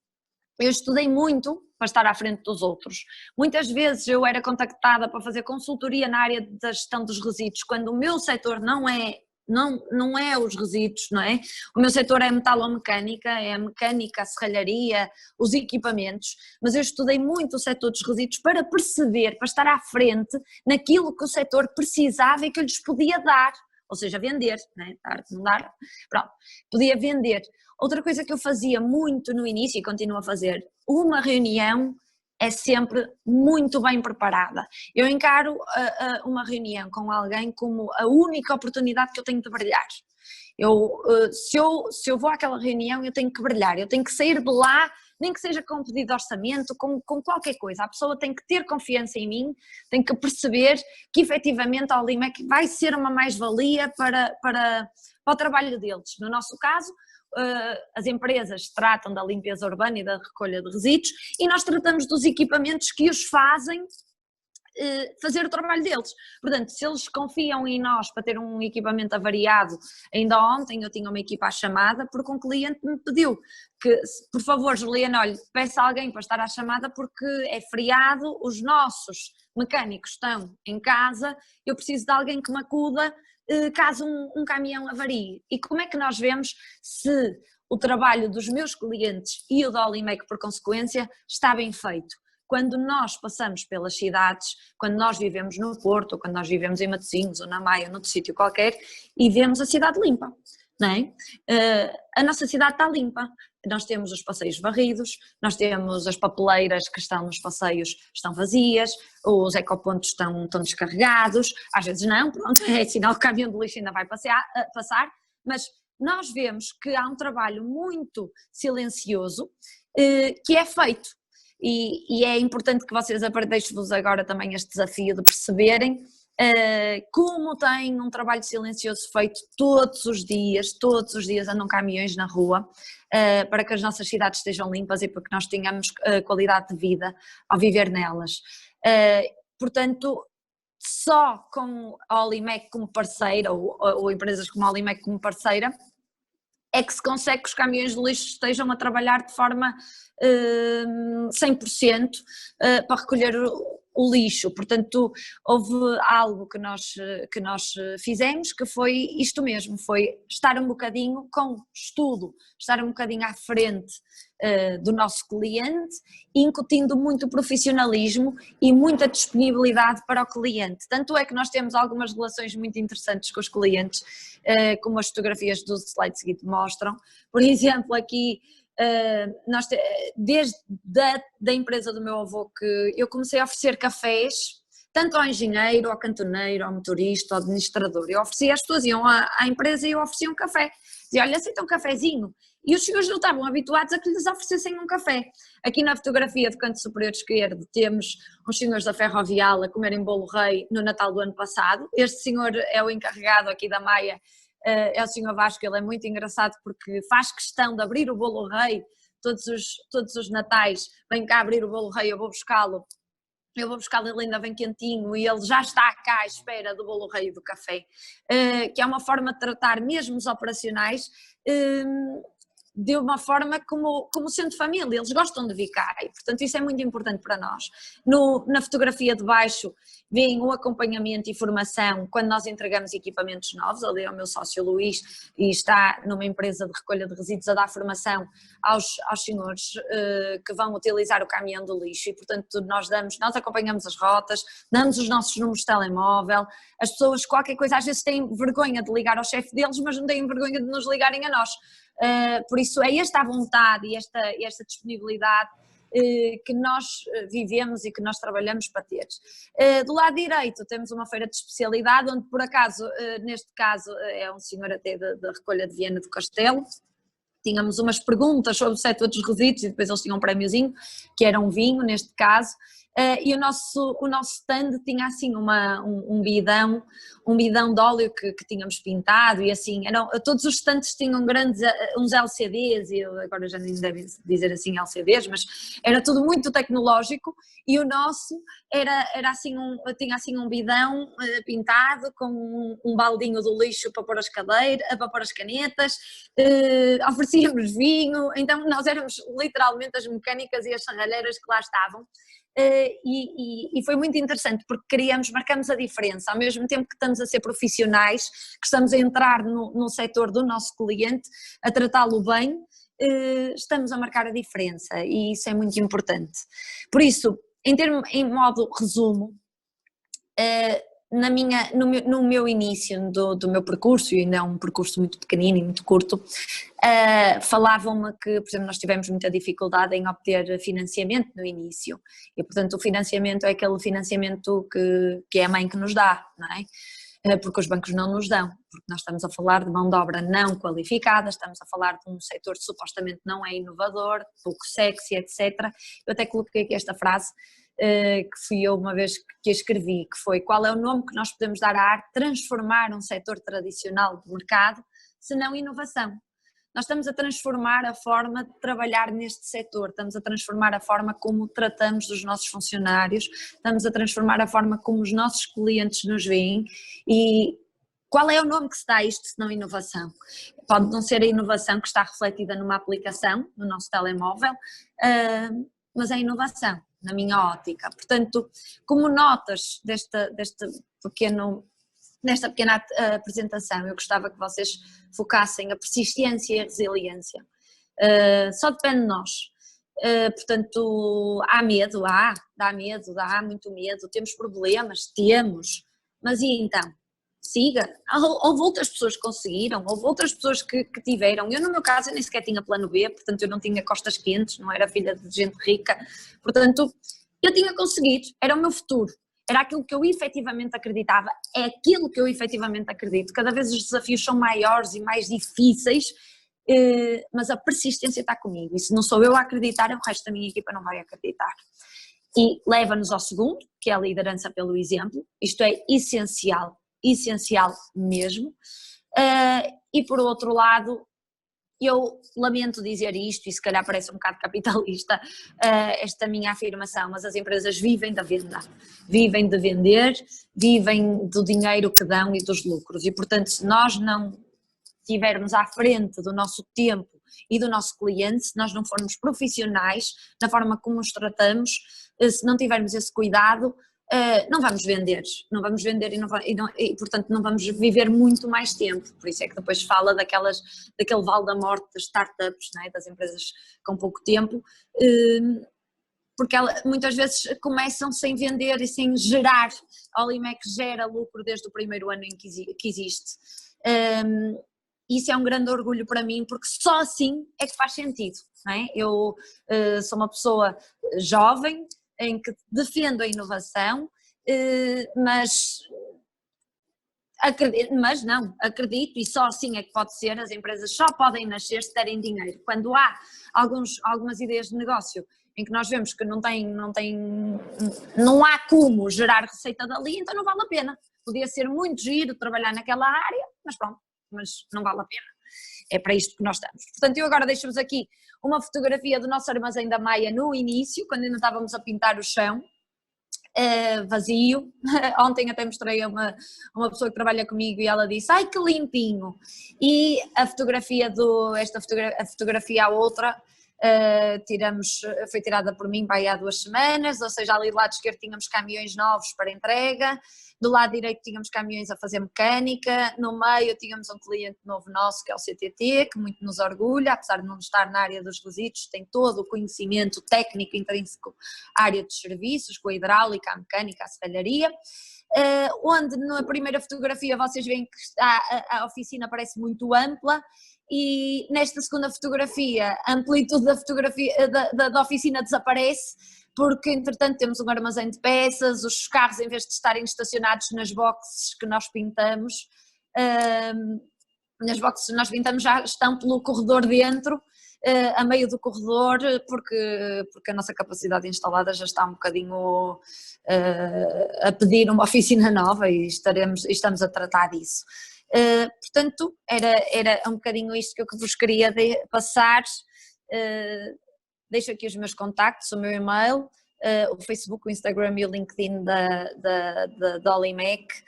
Eu estudei muito para estar à frente dos outros. Muitas vezes eu era contactada para fazer consultoria na área da gestão dos resíduos, quando o meu setor não é os resíduos, não é? O meu setor é metalomecânica, é a mecânica, a serralharia, os equipamentos, mas eu estudei muito o setor dos resíduos para perceber, para estar à frente naquilo que o setor precisava e que eu lhes podia dar, ou seja, vender, não é? Dar, pronto, podia vender. Outra coisa que eu fazia muito no início e continuo a fazer, uma reunião é sempre muito bem preparada. Eu encaro uma reunião com alguém como a única oportunidade que eu tenho de brilhar. Se eu vou àquela reunião, eu tenho que brilhar, eu tenho que sair de lá, nem que seja com um pedido de orçamento, com qualquer coisa. A pessoa tem que ter confiança em mim, tem que perceber que efetivamente a Olimec vai ser uma mais-valia para o trabalho deles. No nosso caso, as empresas tratam da limpeza urbana e da recolha de resíduos e nós tratamos dos equipamentos que os fazem fazer o trabalho deles. Portanto, se eles confiam em nós para ter um equipamento avariado, ainda ontem eu tinha uma equipa à chamada porque um cliente me pediu que, por favor, Juliana, olha, peça alguém para estar à chamada porque é feriado, os nossos mecânicos estão em casa, eu preciso de alguém que me acuda caso um caminhão avarie. E como é que nós vemos se o trabalho dos meus clientes e o da Olimec, por consequência, está bem feito? Quando nós passamos pelas cidades, quando nós vivemos no Porto, ou quando nós vivemos em Matosinhos, ou na Maia, ou noutro sítio qualquer, e vemos a cidade limpa, não é? A nossa cidade está limpa, nós temos os passeios varridos, nós temos as papeleiras que estão nos passeios estão vazias, os ecopontos estão descarregados, às vezes não, pronto, é sinal que o caminhão de lixo ainda vai passar, mas nós vemos que há um trabalho muito silencioso que é feito. E é importante que vocês, deixo-vos agora também este desafio de perceberem como tem um trabalho silencioso feito todos os dias andam caminhões na rua para que as nossas cidades estejam limpas e para que nós tenhamos qualidade de vida ao viver nelas. Portanto, só com a Olimec como parceira ou empresas como a Olimec como parceira é que se consegue que os caminhões de lixo estejam a trabalhar de forma 100% para recolher o lixo. Portanto, houve algo que nós fizemos que foi isto mesmo, foi estar um bocadinho com estudo, estar um bocadinho à frente do nosso cliente, incutindo muito profissionalismo e muita disponibilidade para o cliente. Tanto é que nós temos algumas relações muito interessantes com os clientes, como as fotografias do slide seguinte mostram. Por exemplo, aqui nós desde da empresa do meu avô que eu comecei a oferecer cafés, tanto ao engenheiro, ao cantoneiro, ao motorista, ao administrador. Eu oferecia, as pessoas iam à empresa e eu oferecia um café. Dizia, olha, aceita um cafezinho. E os senhores não estavam habituados a que lhes oferecessem um café. Aqui na fotografia do canto superior esquerdo temos uns senhores da Ferrovial a comerem bolo rei no Natal do ano passado. Este senhor é o encarregado aqui da Maia, é o senhor Vasco, ele é muito engraçado porque faz questão de abrir o bolo rei todos os natais, vem cá abrir o bolo rei, eu vou buscá-lo, ele ainda bem quentinho e ele já está cá à espera do bolo rei e do café, que é uma forma de tratar mesmo os operacionais de uma forma como sendo família, eles gostam de vir cá e portanto isso é muito importante para nós. Na fotografia de baixo vem o acompanhamento e formação quando nós entregamos equipamentos novos, ali é o meu sócio Luís e está numa empresa de recolha de resíduos a dar formação aos senhores que vão utilizar o caminhão do lixo e portanto nós acompanhamos as rotas, damos os nossos números de telemóvel, as pessoas qualquer coisa às vezes têm vergonha de ligar ao chefe deles mas não têm vergonha de nos ligarem a nós. Por isso é esta a vontade e esta disponibilidade que nós vivemos e que nós trabalhamos para ter. Do lado direito temos uma feira de especialidade onde por acaso, neste caso é um senhor até da recolha de Viana do Castelo, tínhamos umas perguntas sobre o setor dos resíduos e depois eles tinham um prémiozinho que era um vinho neste caso. E o nosso stand tinha assim um bidão de óleo que tínhamos pintado e assim, todos os stands tinham grandes, uns LCDs, e agora já nem devem dizer assim LCDs, mas era tudo muito tecnológico e o nosso tinha assim um bidão pintado com um baldinho do lixo para pôr para pôr as canetas, oferecíamos vinho, então nós éramos literalmente as mecânicas e as serralheiras que lá estavam. E foi muito interessante porque marcamos a diferença, ao mesmo tempo que estamos a ser profissionais, que estamos a entrar no setor do nosso cliente, a tratá-lo bem, estamos a marcar a diferença e isso é muito importante. Por isso, em modo resumo, no meu início do meu percurso, e ainda é um percurso muito pequenino e muito curto, falavam-me que, por exemplo, nós tivemos muita dificuldade em obter financiamento no início, e portanto o financiamento é aquele financiamento que é a mãe que nos dá, não é? Porque os bancos não nos dão, porque nós estamos a falar de mão de obra não qualificada, estamos a falar de um setor que supostamente não é inovador, pouco sexy, etc. Eu até coloquei aqui esta frase, que fui eu uma vez que a escrevi, que foi: qual é o nome que nós podemos dar à arte transformar um setor tradicional de mercado, se não inovação? Nós estamos a transformar a forma de trabalhar neste setor, estamos a transformar a forma como tratamos os nossos funcionários, estamos a transformar a forma como os nossos clientes nos veem. E qual é o nome que se dá a isto se não inovação? Pode não ser a inovação que está refletida numa aplicação no nosso telemóvel, mas é a inovação, na minha ótica. Portanto, como notas nesta pequena apresentação, eu gostava que vocês focassem a persistência e a resiliência. Só depende de nós. Portanto, há medo, dá muito medo, temos problemas, temos, mas e então? Siga. Houve outras pessoas que conseguiram, houve outras pessoas que tiveram. Eu, no meu caso, eu nem sequer tinha plano B, portanto eu não tinha costas quentes, não era filha de gente rica, portanto eu tinha conseguido, era o meu futuro. Era aquilo que eu efetivamente acreditava, é aquilo que eu efetivamente acredito. Cada vez os desafios são maiores e mais difíceis, mas a persistência está comigo. E se não sou eu a acreditar, o resto da minha equipa não vai acreditar. E leva-nos ao segundo, que é a liderança pelo exemplo. Isto é essencial mesmo. E por outro lado, eu lamento dizer isto, e se calhar parece um bocado capitalista esta minha afirmação, mas as empresas vivem da venda, vivem de vender, vivem do dinheiro que dão e dos lucros, e portanto se nós não estivermos à frente do nosso tempo e do nosso cliente, se nós não formos profissionais na forma como os tratamos, se não tivermos esse cuidado, não vamos vender e portanto não vamos viver muito mais tempo. Por isso é que depois fala daquele vale da morte das startups, não é? Das empresas com pouco tempo, porque muitas vezes começam sem vender e sem gerar. A Olimex gera lucro desde o primeiro ano em que existe. Isso é um grande orgulho para mim, porque só assim é que faz sentido, não é? Eu sou uma pessoa jovem, em que defendo a inovação, mas acredito, e só assim é que pode ser. As empresas só podem nascer se derem dinheiro. Quando há algumas ideias de negócio em que nós vemos que não há como gerar receita dali, então não vale a pena. Podia ser muito giro trabalhar naquela área, mas pronto, mas não vale a pena. É para isto que nós estamos. Portanto, eu agora deixo-vos aqui uma fotografia do nosso armazém da Maia no início, quando ainda estávamos a pintar o chão, vazio. Ontem até mostrei a uma pessoa que trabalha comigo e ela disse: ai que limpinho. E a fotografia a fotografia, a outra, foi tirada por mim há 2 semanas, ou seja, ali do lado esquerdo tínhamos caminhões novos para entrega, do lado direito tínhamos caminhões a fazer mecânica, no meio tínhamos um cliente novo nosso que é o CTT, que muito nos orgulha, apesar de não estar na área dos resíduos, tem todo o conhecimento técnico intrínseco à área dos serviços, com a hidráulica, a mecânica, a serralharia. Onde na primeira fotografia vocês veem que a oficina parece muito ampla, e nesta segunda fotografia a amplitude da fotografia da oficina desaparece, porque entretanto temos um armazém de peças, os carros, em vez de estarem estacionados nas boxes que nós pintamos, já estão pelo corredor dentro, a meio do corredor, porque a nossa capacidade instalada já está um bocadinho a pedir uma oficina nova, e estamos a tratar disso. Portanto, era um bocadinho isto que eu vos queria passar. Deixo aqui os meus contactos, o meu e-mail, o Facebook, o Instagram e o LinkedIn da Olimex.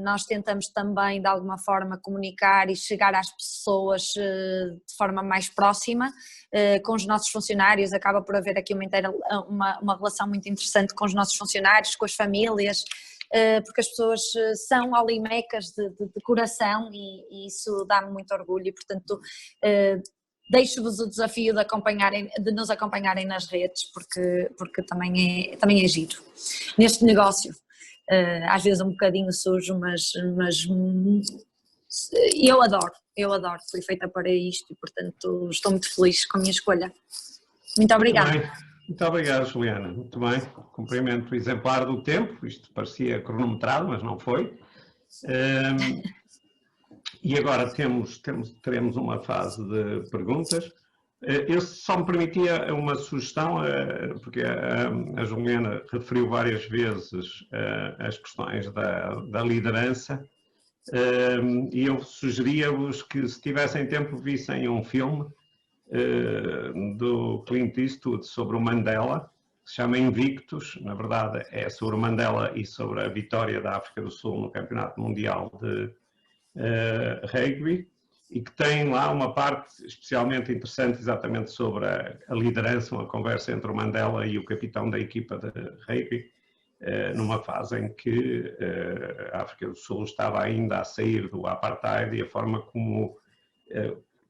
Nós tentamos também de alguma forma comunicar e chegar às pessoas de forma mais próxima, com os nossos funcionários. Acaba por haver aqui uma relação muito interessante com os nossos funcionários, com as famílias, porque as pessoas são olimecas de coração, e isso dá-me muito orgulho, e portanto deixo-vos o desafio de nos acompanharem nas redes, porque também é giro neste negócio. às vezes um bocadinho sujo, mas eu adoro, fui feita para isto e portanto estou muito feliz com a minha escolha. Muito obrigada. Muito bem. Muito obrigado, Juliana. Muito bem. Cumprimento exemplar do tempo. Isto parecia cronometrado, mas não foi. E agora teremos uma fase de perguntas. Eu só me permitia uma sugestão, porque a Juliana referiu várias vezes as questões da liderança, e eu sugeria-vos que, se tivessem tempo, vissem um filme do Clint Eastwood sobre o Mandela, que se chama Invictus. Na verdade é sobre o Mandela e sobre a vitória da África do Sul no Campeonato Mundial de Rugby, e que tem lá uma parte especialmente interessante exatamente sobre a liderança, uma conversa entre o Mandela e o capitão da equipa de rugby, numa fase em que a África do Sul estava ainda a sair do apartheid, e a forma como,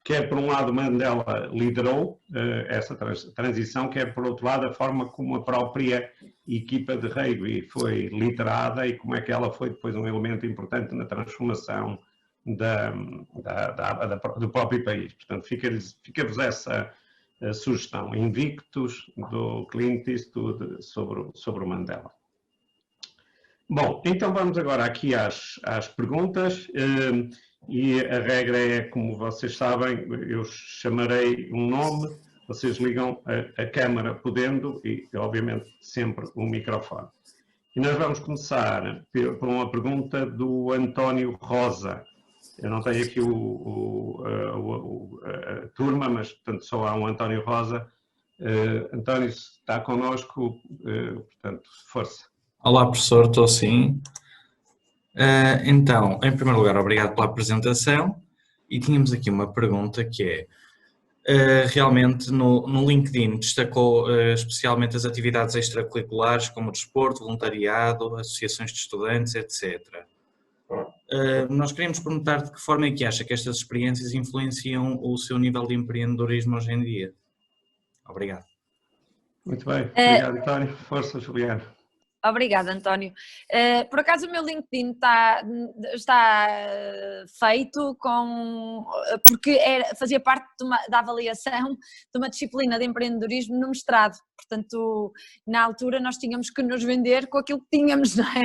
quer por um lado Mandela liderou essa transição, quer por outro lado a forma como a própria equipa de rugby foi liderada e como é que ela foi depois um elemento importante na transformação do próprio país. Portanto, fica-vos essa sugestão, Invictus, do Clint Eastwood, sobre o Mandela. Bom, então vamos agora aqui às perguntas, e a regra é, como vocês sabem, eu chamarei um nome, vocês ligam a câmara podendo e, obviamente, sempre o microfone. E nós vamos começar por uma pergunta do António Rosa. Eu não tenho aqui a turma, mas, portanto, só há um António Rosa. António, está connosco, portanto, força. Olá, professor, estou sim. Então, em primeiro lugar, obrigado pela apresentação. E tínhamos aqui uma pergunta que é, realmente no LinkedIn destacou especialmente as atividades extracurriculares como o desporto, voluntariado, associações de estudantes, etc. Nós queríamos perguntar de que forma é que acha que estas experiências influenciam o seu nível de empreendedorismo hoje em dia. Obrigado. Muito bem, obrigado, António. Força, Juliana. Obrigada, António. Por acaso o meu LinkedIn está feito porque fazia parte da avaliação de uma disciplina de empreendedorismo no mestrado. Portanto, na altura nós tínhamos que nos vender com aquilo que tínhamos, não é?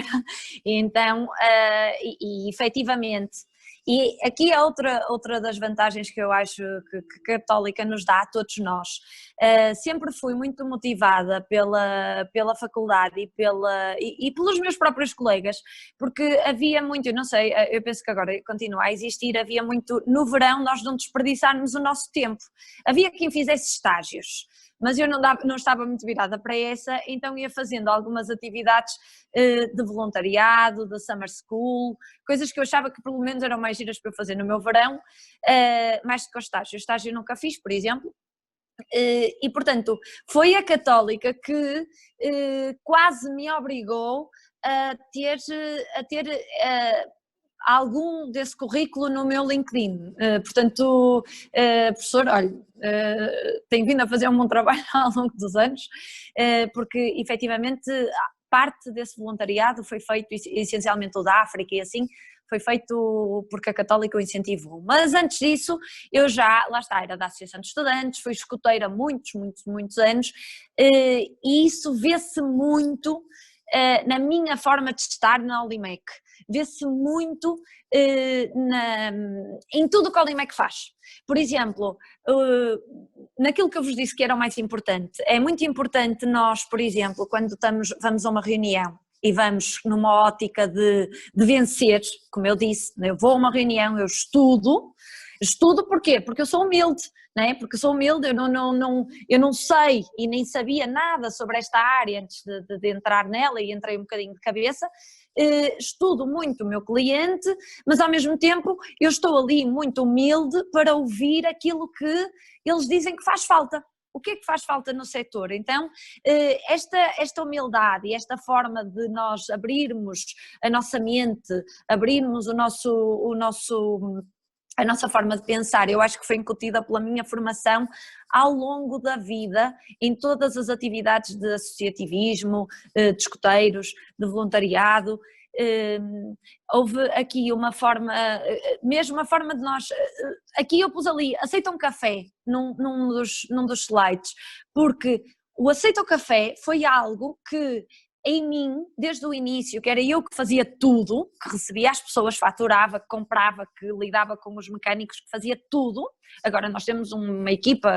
E então, efetivamente. E aqui é outra das vantagens que eu acho que a Católica nos dá a todos nós. Sempre fui muito motivada pela faculdade e pelos meus próprios colegas, porque havia muito, eu não sei, eu penso que agora continua a existir, havia muito, no verão nós não desperdiçarmos o nosso tempo. Havia quem fizesse estágios, mas eu não estava muito virada para essa, então ia fazendo algumas atividades de voluntariado, de summer school, coisas que eu achava que pelo menos eram mais giras para eu fazer no meu verão, mais do que o estágio. O estágio eu nunca fiz, por exemplo, e portanto foi a Católica que quase me obrigou a ter algum desse currículo no meu LinkedIn. Portanto, professor, olha, tenho vindo a fazer um bom trabalho ao longo dos anos, porque efetivamente parte desse voluntariado foi feito essencialmente o da África e assim, foi feito porque a Católica o incentivou. Mas antes disso, eu já, lá está, era da Associação de Estudantes, fui escoteira há muitos anos, e isso vê-se muito na minha forma de estar na Olimec. Vê-se muito em tudo o que a Olimec faz. Por exemplo, naquilo que eu vos disse que era o mais importante, é muito importante nós, por exemplo, quando vamos a uma reunião e vamos numa ótica de vencer, como eu disse, eu vou a uma reunião, eu estudo porquê? Porque eu sou humilde, não é? Porque eu sou humilde, eu não sei e nem sabia nada sobre esta área antes de entrar nela e entrei um bocadinho de cabeça. Estudo muito o meu cliente, mas ao mesmo tempo eu estou ali muito humilde para ouvir aquilo que eles dizem que faz falta. O que é que faz falta no setor? Então, esta humildade e esta forma de nós abrirmos a nossa mente, abrirmos o nosso a nossa forma de pensar, eu acho que foi incutida pela minha formação ao longo da vida, em todas as atividades de associativismo, de escuteiros, de voluntariado. Houve aqui uma forma, mesmo uma forma de nós, aqui eu pus ali, aceita um café num dos slides, porque o aceita o café foi algo que em mim, desde o início, que era eu que fazia tudo, que recebia as pessoas, faturava, que comprava, que lidava com os mecânicos, que fazia tudo. Agora nós temos uma equipa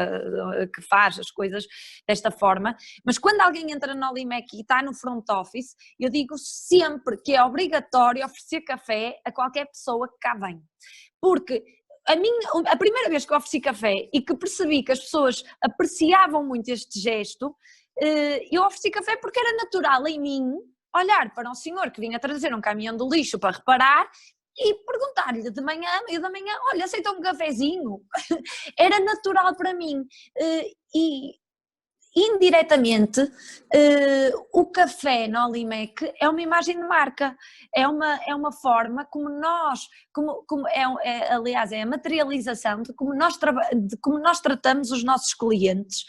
que faz as coisas desta forma, mas quando alguém entra no Olimec e está no front office, eu digo sempre que é obrigatório oferecer café a qualquer pessoa que cá vem. Porque a primeira vez que eu ofereci café e que percebi que as pessoas apreciavam muito este gesto, eu ofereci café porque era natural em mim olhar para um senhor que vinha trazer um caminhão de lixo para reparar e perguntar-lhe de manhã, meio da manhã, olha, aceita um cafezinho? Era natural para mim. E indiretamente, o café no Olimec é uma imagem de marca, é uma forma como nós, aliás, é a materialização de como nós tratamos os nossos clientes,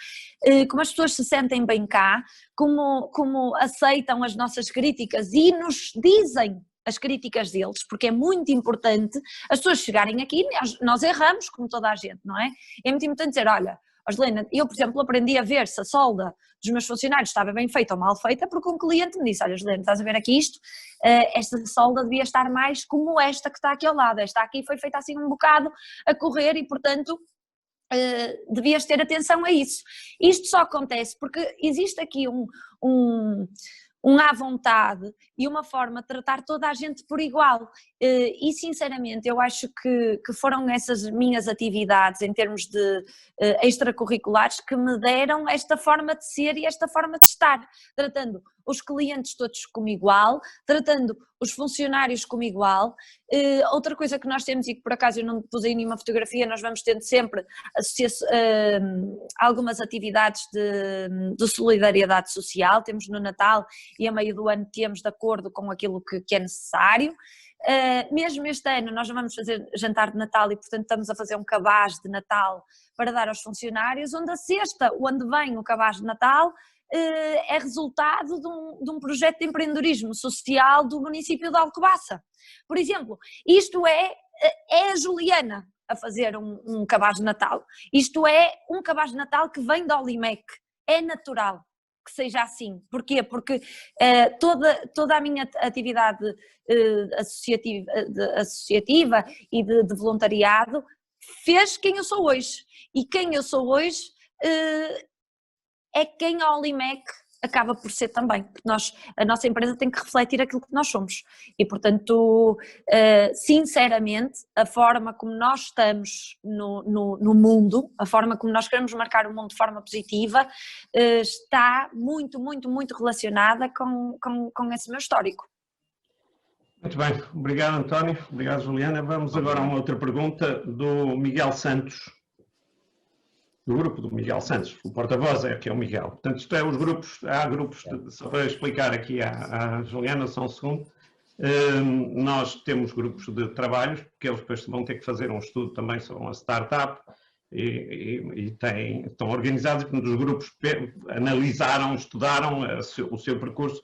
como as pessoas se sentem bem cá, como aceitam as nossas críticas e nos dizem as críticas deles, porque é muito importante as pessoas chegarem aqui, nós erramos como toda a gente, não é? É muito importante dizer, olha, Helena, eu, por exemplo, aprendi a ver se a solda dos meus funcionários estava bem feita ou mal feita, porque um cliente me disse, olha, Helena, estás a ver aqui isto? Esta solda devia estar mais como esta que está aqui ao lado, esta aqui foi feita assim um bocado a correr e, portanto, devias ter atenção a isso. Isto só acontece porque existe aqui um à vontade e uma forma de tratar toda a gente por igual, e sinceramente eu acho que foram essas minhas atividades em termos de extracurriculares que me deram esta forma de ser e esta forma de estar, tratando os clientes todos como igual, tratando os funcionários como igual. Outra coisa que nós temos e que por acaso eu não pus aí nenhuma fotografia, nós vamos tendo sempre algumas atividades de solidariedade social, temos no Natal e a meio do ano temos de acordo com aquilo que é necessário. Mesmo este ano nós não vamos fazer jantar de Natal e portanto estamos a fazer um cabaz de Natal para dar aos funcionários, onde a cesta onde vem o cabaz de Natal é resultado de um projeto de empreendedorismo social do município de Alcobaça. Por exemplo, isto é a Juliana a fazer um cabaz de Natal, isto é um cabaz de Natal que vem da Olimec, é natural que seja assim. Porquê? Porque toda a minha atividade associativa e de voluntariado fez quem eu sou hoje, e quem eu sou hoje é quem a Olimec acaba por ser também, porque a nossa empresa tem que refletir aquilo que nós somos e portanto, sinceramente, a forma como nós estamos no mundo, a forma como nós queremos marcar o mundo de forma positiva, está muito, muito, muito relacionada com esse meu histórico. Muito bem, obrigado António, obrigado Juliana. Vamos agora a uma outra pergunta do Miguel Santos. Do grupo do Miguel Santos, o porta-voz que é o Miguel. Portanto, isto é os grupos, há grupos, só para explicar aqui à Juliana só um segundo, nós temos grupos de trabalhos, porque eles depois vão ter que fazer um estudo também sobre uma startup e estão organizados, os grupos analisaram, estudaram o seu percurso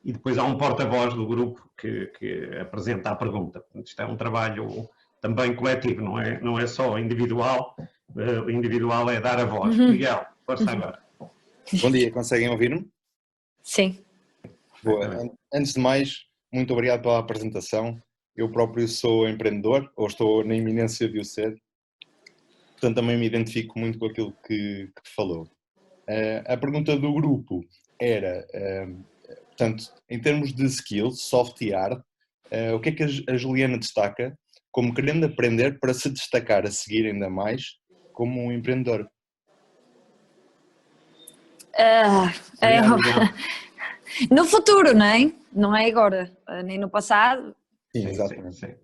e depois há um porta-voz do grupo que apresenta a pergunta. Portanto, isto é um trabalho também coletivo, não é só individual. O individual é dar a voz. Miguel, força agora. Bom dia, conseguem ouvir-me? Sim. Boa. Antes de mais, muito obrigado pela apresentação. Eu próprio sou empreendedor, ou estou na iminência de o ser, portanto também me identifico muito com aquilo que falou. A pergunta do grupo era, portanto, em termos de skills, soft e hard, o que é que a Juliana destaca como querendo aprender para se destacar a seguir ainda mais como um empreendedor? No futuro, não é? Não é agora, nem no passado. Sim, exatamente. Sim.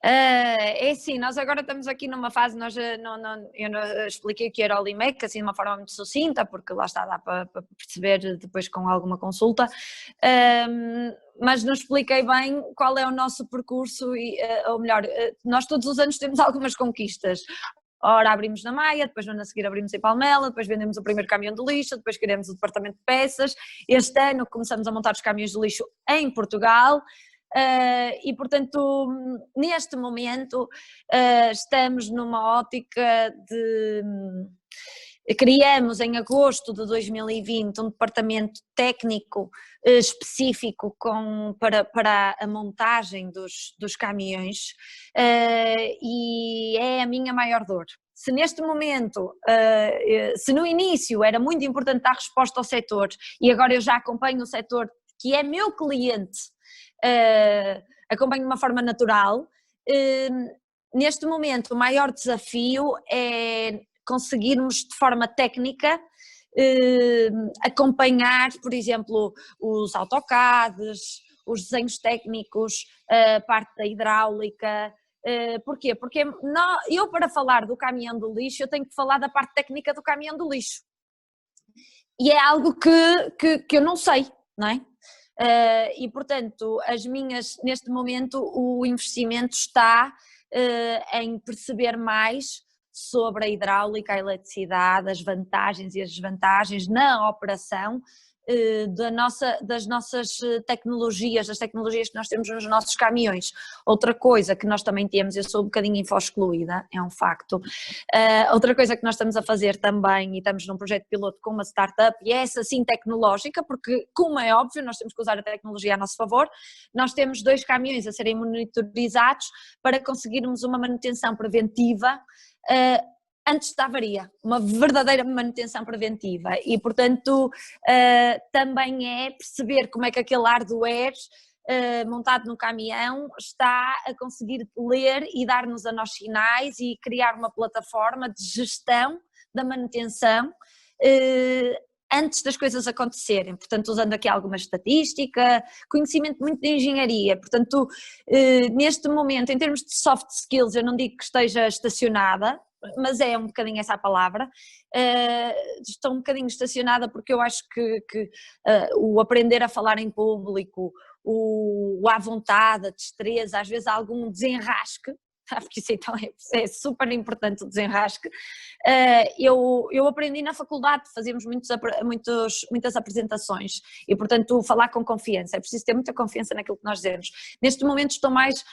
É assim, nós agora estamos aqui numa fase, eu não expliquei o que era o LIMEC, assim de uma forma muito sucinta, porque lá está, dá para perceber depois com alguma consulta, mas não expliquei bem qual é o nosso percurso, ou melhor, nós todos os anos temos algumas conquistas. Ora abrimos na Maia, depois no ano a seguir abrimos em Palmela, depois vendemos o primeiro caminhão de lixo, depois criamos o departamento de peças, este ano começamos a montar os caminhões de lixo em Portugal. E portanto neste momento estamos numa ótica de criamos em agosto de 2020 um departamento técnico específico para a montagem dos caminhões e é a minha maior dor. Se neste momento, se no início era muito importante dar resposta ao setor e agora eu já acompanho o setor que é meu cliente, acompanho de uma forma natural. Neste momento o maior desafio é conseguirmos de forma técnica acompanhar, por exemplo, os AutoCADs, os desenhos técnicos, a parte da hidráulica. Porquê? Porque eu para falar do caminhão do lixo eu tenho que falar da parte técnica do caminhão do lixo e é algo que eu não sei, não é? E portanto neste momento o investimento está em perceber mais sobre a hidráulica, a eletricidade, as vantagens e as desvantagens na operação das nossas tecnologias, das tecnologias que nós temos nos nossos caminhões. Outra coisa que nós também temos, eu sou um bocadinho info-excluída, é um facto, outra coisa que nós estamos a fazer também, e estamos num projeto piloto com uma startup, e é essa sim tecnológica, porque como é óbvio, nós temos que usar a tecnologia a nosso favor, nós temos 2 caminhões a serem monitorizados para conseguirmos uma manutenção preventiva antes da avaria, uma verdadeira manutenção preventiva e portanto também é perceber como é que aquele hardware montado no caminhão está a conseguir ler e dar-nos a nós sinais e criar uma plataforma de gestão da manutenção antes das coisas acontecerem, portanto usando aqui alguma estatística, conhecimento muito de engenharia, portanto neste momento em termos de soft skills eu não digo que esteja estacionada, mas é um bocadinho essa a palavra, estou um bocadinho estacionada porque eu acho que o aprender a falar em público, o à vontade, a destreza, às vezes algum desenrasque, porque isso então é super importante o desenrasque, eu aprendi na faculdade, fazíamos muitas apresentações e portanto falar com confiança, é preciso ter muita confiança naquilo que nós dizemos. Neste momento estou mais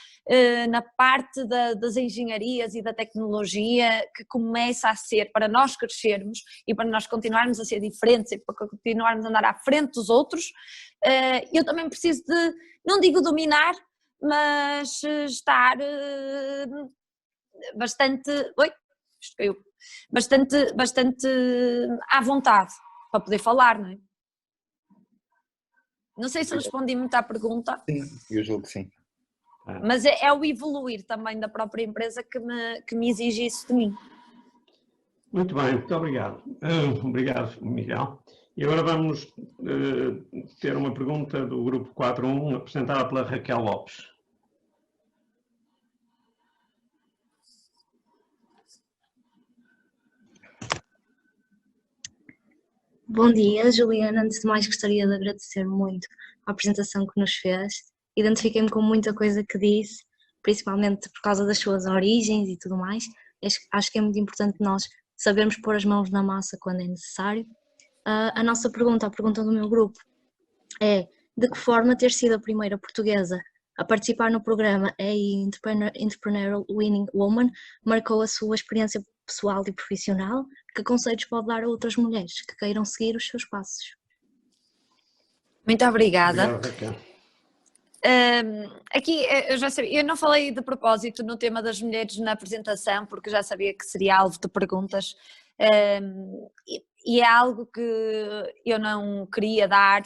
na parte das engenharias e da tecnologia que começa a ser, para nós crescermos e para nós continuarmos a ser diferentes e para continuarmos a andar à frente dos outros, eu também preciso de, não digo dominar, mas estar bastante, isto caiu, bastante à vontade para poder falar, não é? Não sei se respondi muito à pergunta. Sim, eu julgo que sim. Mas é o evoluir também da própria empresa que me exige isso de mim. Muito bem, muito obrigado. Obrigado, Miguel. E agora vamos ter uma pergunta do grupo 4.1, apresentada pela Raquel Lopes. Bom dia, Juliana. Antes de mais, gostaria de agradecer muito a apresentação que nos fez. Identifiquei-me com muita coisa que disse, principalmente por causa das suas origens e tudo mais. Acho que é muito importante nós sabermos pôr as mãos na massa quando é necessário. A nossa pergunta, a pergunta do meu grupo, é de que forma ter sido a primeira portuguesa a participar no programa AI Entrepreneurial Winning Woman marcou a sua experiência pessoal e profissional? Que conselhos pode dar a outras mulheres que queiram seguir os seus passos? Muito obrigada. Obrigado, Raquel. Aqui eu já sabia, eu não falei de propósito no tema das mulheres na apresentação porque já sabia que seria alvo de perguntas e é algo que eu não queria dar,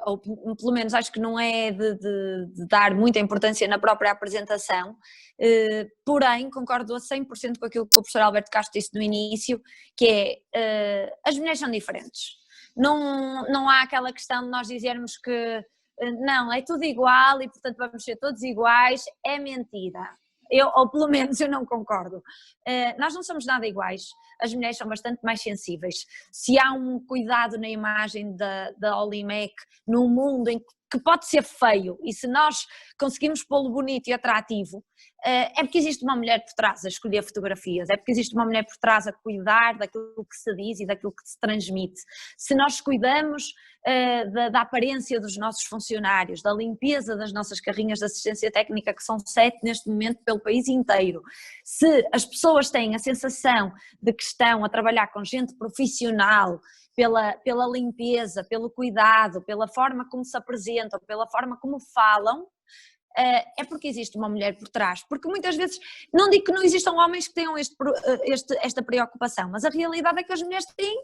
ou pelo menos acho que não é de dar muita importância na própria apresentação, porém concordo a 100% com aquilo que o professor Alberto Castro disse no início, que é as mulheres são diferentes, não há aquela questão de nós dizermos que não, é tudo igual e portanto vamos ser todos iguais, é mentira. Ou pelo menos eu não concordo. Nós não somos nada iguais, as mulheres são bastante mais sensíveis. Se há um cuidado na imagem da Olimek num mundo em que pode ser feio, e se nós conseguimos pô-lo bonito e atrativo, é porque existe uma mulher por trás a escolher fotografias, é porque existe uma mulher por trás a cuidar daquilo que se diz e daquilo que se transmite. Se nós cuidamos da aparência dos nossos funcionários, da limpeza das nossas carrinhas de assistência técnica, que são 7 neste momento pelo país inteiro, se as pessoas têm a sensação de que estão a trabalhar com gente profissional, pela limpeza, pelo cuidado, pela forma como se apresentam, pela forma como falam, é porque existe uma mulher por trás. Porque muitas vezes, não digo que não existam homens que tenham esta preocupação, mas a realidade é que as mulheres têm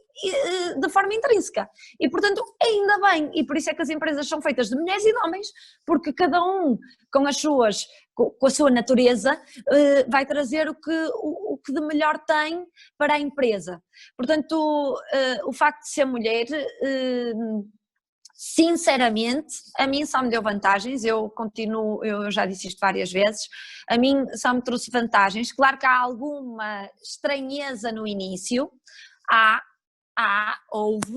de forma intrínseca. E portanto, ainda bem, e por isso é que as empresas são feitas de mulheres e de homens, porque cada um com a sua natureza vai trazer o que de melhor tem para a empresa. Portanto, o facto de ser mulher, sinceramente, a mim só me deu vantagens. Eu já disse isto várias vezes, a mim só me trouxe vantagens. Claro que há alguma estranheza no início, houve,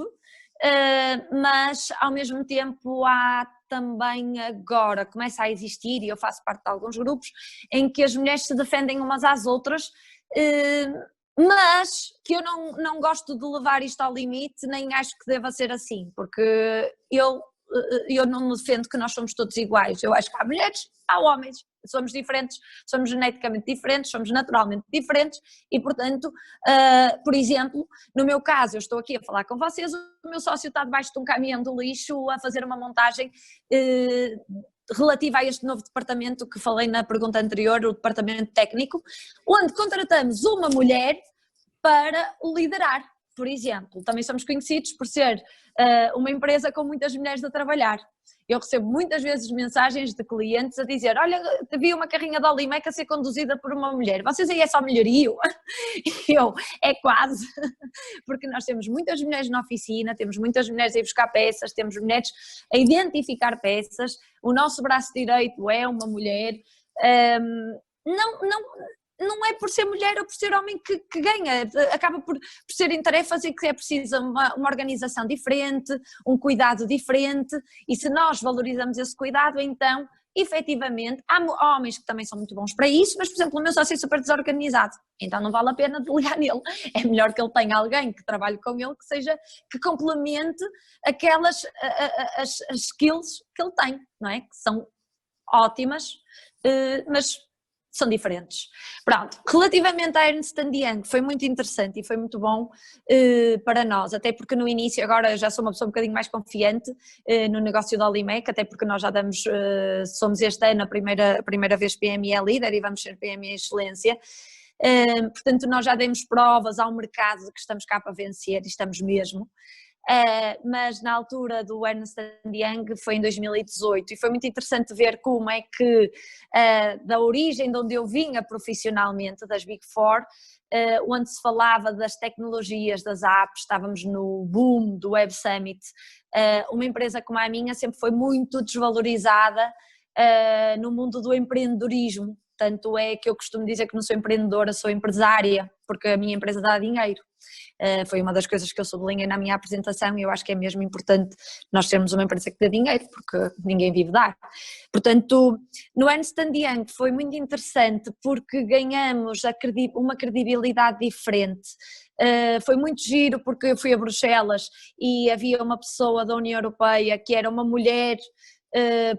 mas ao mesmo tempo há também agora, começa a existir, e eu faço parte de alguns grupos, em que as mulheres se defendem umas às outras, mas que eu não gosto de levar isto ao limite, nem acho que deva ser assim, porque eu não me defendo que nós somos todos iguais. Eu acho que há mulheres, há homens, somos diferentes, somos geneticamente diferentes, somos naturalmente diferentes e, portanto, por exemplo, no meu caso, eu estou aqui a falar com vocês, o meu sócio está debaixo de um caminhão de lixo a fazer uma montagem relativa a este novo departamento que falei na pergunta anterior, o departamento técnico, onde contratamos uma mulher para o liderar, por exemplo. Também somos conhecidos por ser uma empresa com muitas mulheres a trabalhar. Eu recebo muitas vezes mensagens de clientes a dizer: olha, vi uma carrinha da Olimek a ser conduzida por uma mulher, vocês aí é só melhorio? É quase, porque nós temos muitas mulheres na oficina, temos muitas mulheres a ir buscar peças, temos mulheres a identificar peças, o nosso braço direito é uma mulher, não é por ser mulher ou por ser homem que ganha, acaba por serem tarefas em que é preciso uma organização diferente, um cuidado diferente, e se nós valorizamos esse cuidado, então, efetivamente, há homens que também são muito bons para isso, mas, por exemplo, o meu sócio é super desorganizado, então não vale a pena delegar nele, é melhor que ele tenha alguém que trabalhe com ele, que complemente aquelas as skills que ele tem, não é? Que são ótimas, mas são diferentes. Pronto, relativamente à Ernst & Young, foi muito interessante e foi muito bom para nós, até porque no início, agora já sou uma pessoa um bocadinho mais confiante no negócio da Olimek, até porque nós já somos este ano a primeira vez PME líder e vamos ser PME excelência. Portanto, nós já demos provas ao mercado de que estamos cá para vencer, e estamos mesmo. Mas na altura do Ernst & Young foi em 2018 e foi muito interessante ver como é que da origem de onde eu vinha profissionalmente, das Big Four, onde se falava das tecnologias, das apps, estávamos no boom do Web Summit, uma empresa como a minha sempre foi muito desvalorizada no mundo do empreendedorismo. Tanto é que eu costumo dizer que não sou empreendedora, sou empresária, porque a minha empresa dá dinheiro. Foi uma das coisas que eu sublinhei na minha apresentação e eu acho que é mesmo importante nós termos uma empresa que dê dinheiro, porque ninguém vive dar. Portanto, no Ernst & Young foi muito interessante porque ganhamos uma credibilidade diferente. Foi muito giro porque eu fui a Bruxelas e havia uma pessoa da União Europeia que era uma mulher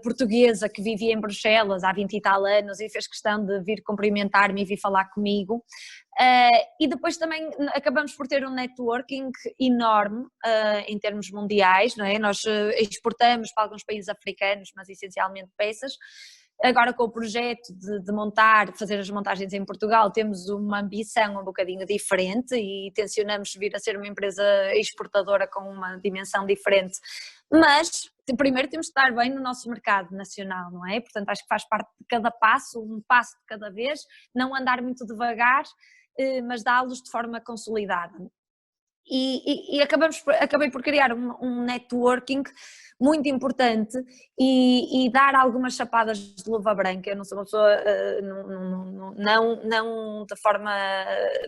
portuguesa que vivia em Bruxelas há 20 e tal anos e fez questão de vir cumprimentar-me e vir falar comigo. E depois também acabamos por ter um networking enorme em termos mundiais, não é? Nós exportamos para alguns países africanos, mas essencialmente peças. Agora com o projeto de fazer as montagens em Portugal, temos uma ambição um bocadinho diferente e tencionamos vir a ser uma empresa exportadora com uma dimensão diferente, mas primeiro temos de estar bem no nosso mercado nacional, não é? Portanto, acho que faz parte de cada passo, um passo de cada vez, não andar muito devagar, mas dá-los de forma consolidada. E acabei por criar um networking muito importante e dar algumas chapadas de luva branca. Eu não sou uma pessoa, não de forma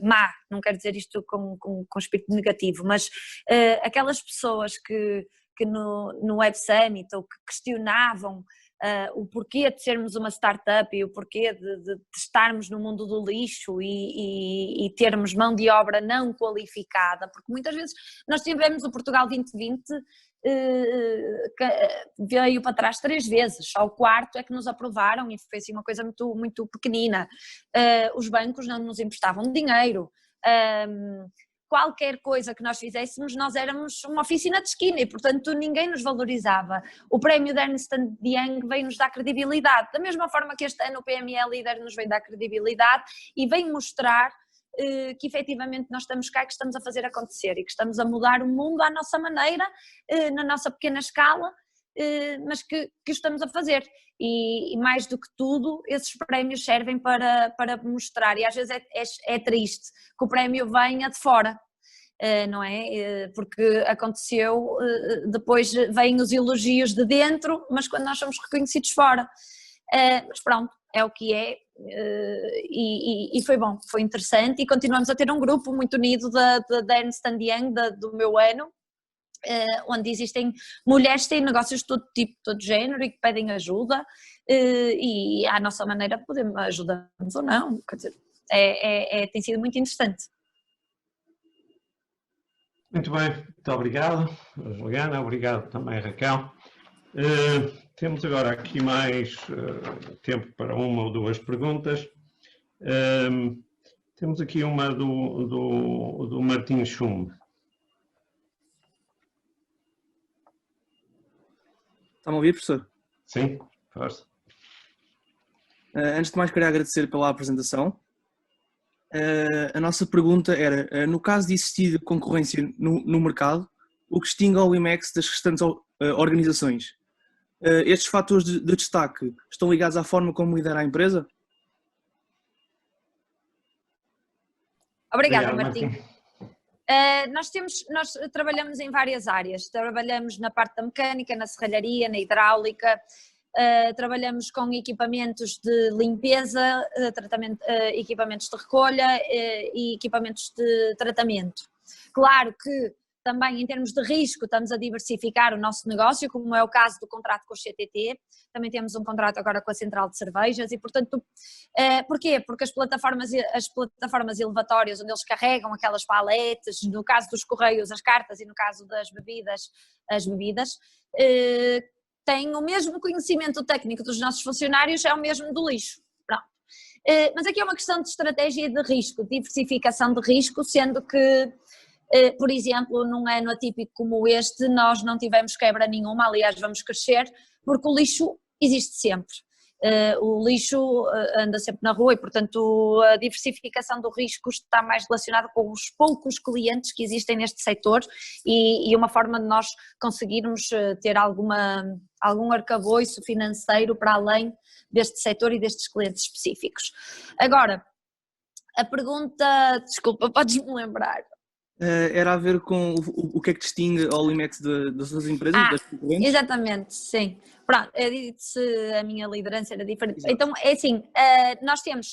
má, não quero dizer isto com espírito negativo, mas aquelas pessoas que no Web Summit ou que questionavam o porquê de sermos uma startup e o porquê de estarmos no mundo do lixo e termos mão de obra não qualificada, porque muitas vezes nós tivemos o Portugal 2020, veio para trás 3 vezes, ao quarto é que nos aprovaram e foi assim uma coisa muito, muito pequenina. Os bancos não nos emprestavam dinheiro. Qualquer coisa que nós fizéssemos, nós éramos uma oficina de esquina e, portanto, ninguém nos valorizava. O prémio de Ernst & Young veio-nos dar credibilidade, da mesma forma que este ano o PME Líder nos veio dar credibilidade e vem mostrar que efetivamente nós estamos cá e que estamos a fazer acontecer e que estamos a mudar o mundo à nossa maneira, na nossa pequena escala, mas que estamos a fazer. E mais do que tudo, esses prémios servem para mostrar, e às vezes é triste que o prémio venha de fora, não é? Porque aconteceu, depois vêm os elogios de dentro, mas quando nós somos reconhecidos fora. Mas pronto, é o que é, e foi bom, foi interessante, e continuamos a ter um grupo muito unido da Ernst & Young, do meu ano, onde existem mulheres que têm negócios de todo tipo, de todo género e que pedem ajuda, e à nossa maneira podemos ajudar-nos ou não, quer dizer, tem sido muito interessante. Muito bem, muito obrigado, Juliana, obrigado também, Raquel. Temos agora aqui mais tempo para uma ou duas perguntas. Temos aqui uma do Martim Chum. Está-me a ouvir, professor? Sim, força. Antes de mais, queria agradecer pela apresentação. A nossa pergunta era, no caso de existir concorrência no mercado, o que distingue a Olimex das restantes organizações? Estes fatores de destaque estão ligados à forma como lidera a empresa? Obrigada, Martim. Nós trabalhamos em várias áreas, trabalhamos na parte da mecânica, na serralharia, na hidráulica, trabalhamos com equipamentos de limpeza, equipamentos de recolha e equipamentos de tratamento. Claro que também em termos de risco estamos a diversificar o nosso negócio, como é o caso do contrato com o CTT, também temos um contrato agora com a Central de Cervejas e, portanto, porquê? Porque as plataformas elevatórias onde eles carregam aquelas paletes, no caso dos correios as cartas e no caso das bebidas as bebidas, têm o mesmo conhecimento técnico dos nossos funcionários, é o mesmo do lixo. Pronto. Mas aqui é uma questão de estratégia e de risco, diversificação de risco, sendo que por exemplo, num ano atípico como este, nós não tivemos quebra nenhuma, aliás vamos crescer, porque o lixo existe sempre. O lixo anda sempre na rua e, portanto, a diversificação do risco está mais relacionada com os poucos clientes que existem neste setor e uma forma de nós conseguirmos ter algum arcabouço financeiro para além deste setor e destes clientes específicos. Agora, a pergunta, desculpa, podes-me lembrar? Era a ver com o que é que distingue a Olimex das outras empresas, das concorrentes? Exatamente, sim. Pronto, eu disse a minha liderança era diferente. Exato. Então, é assim,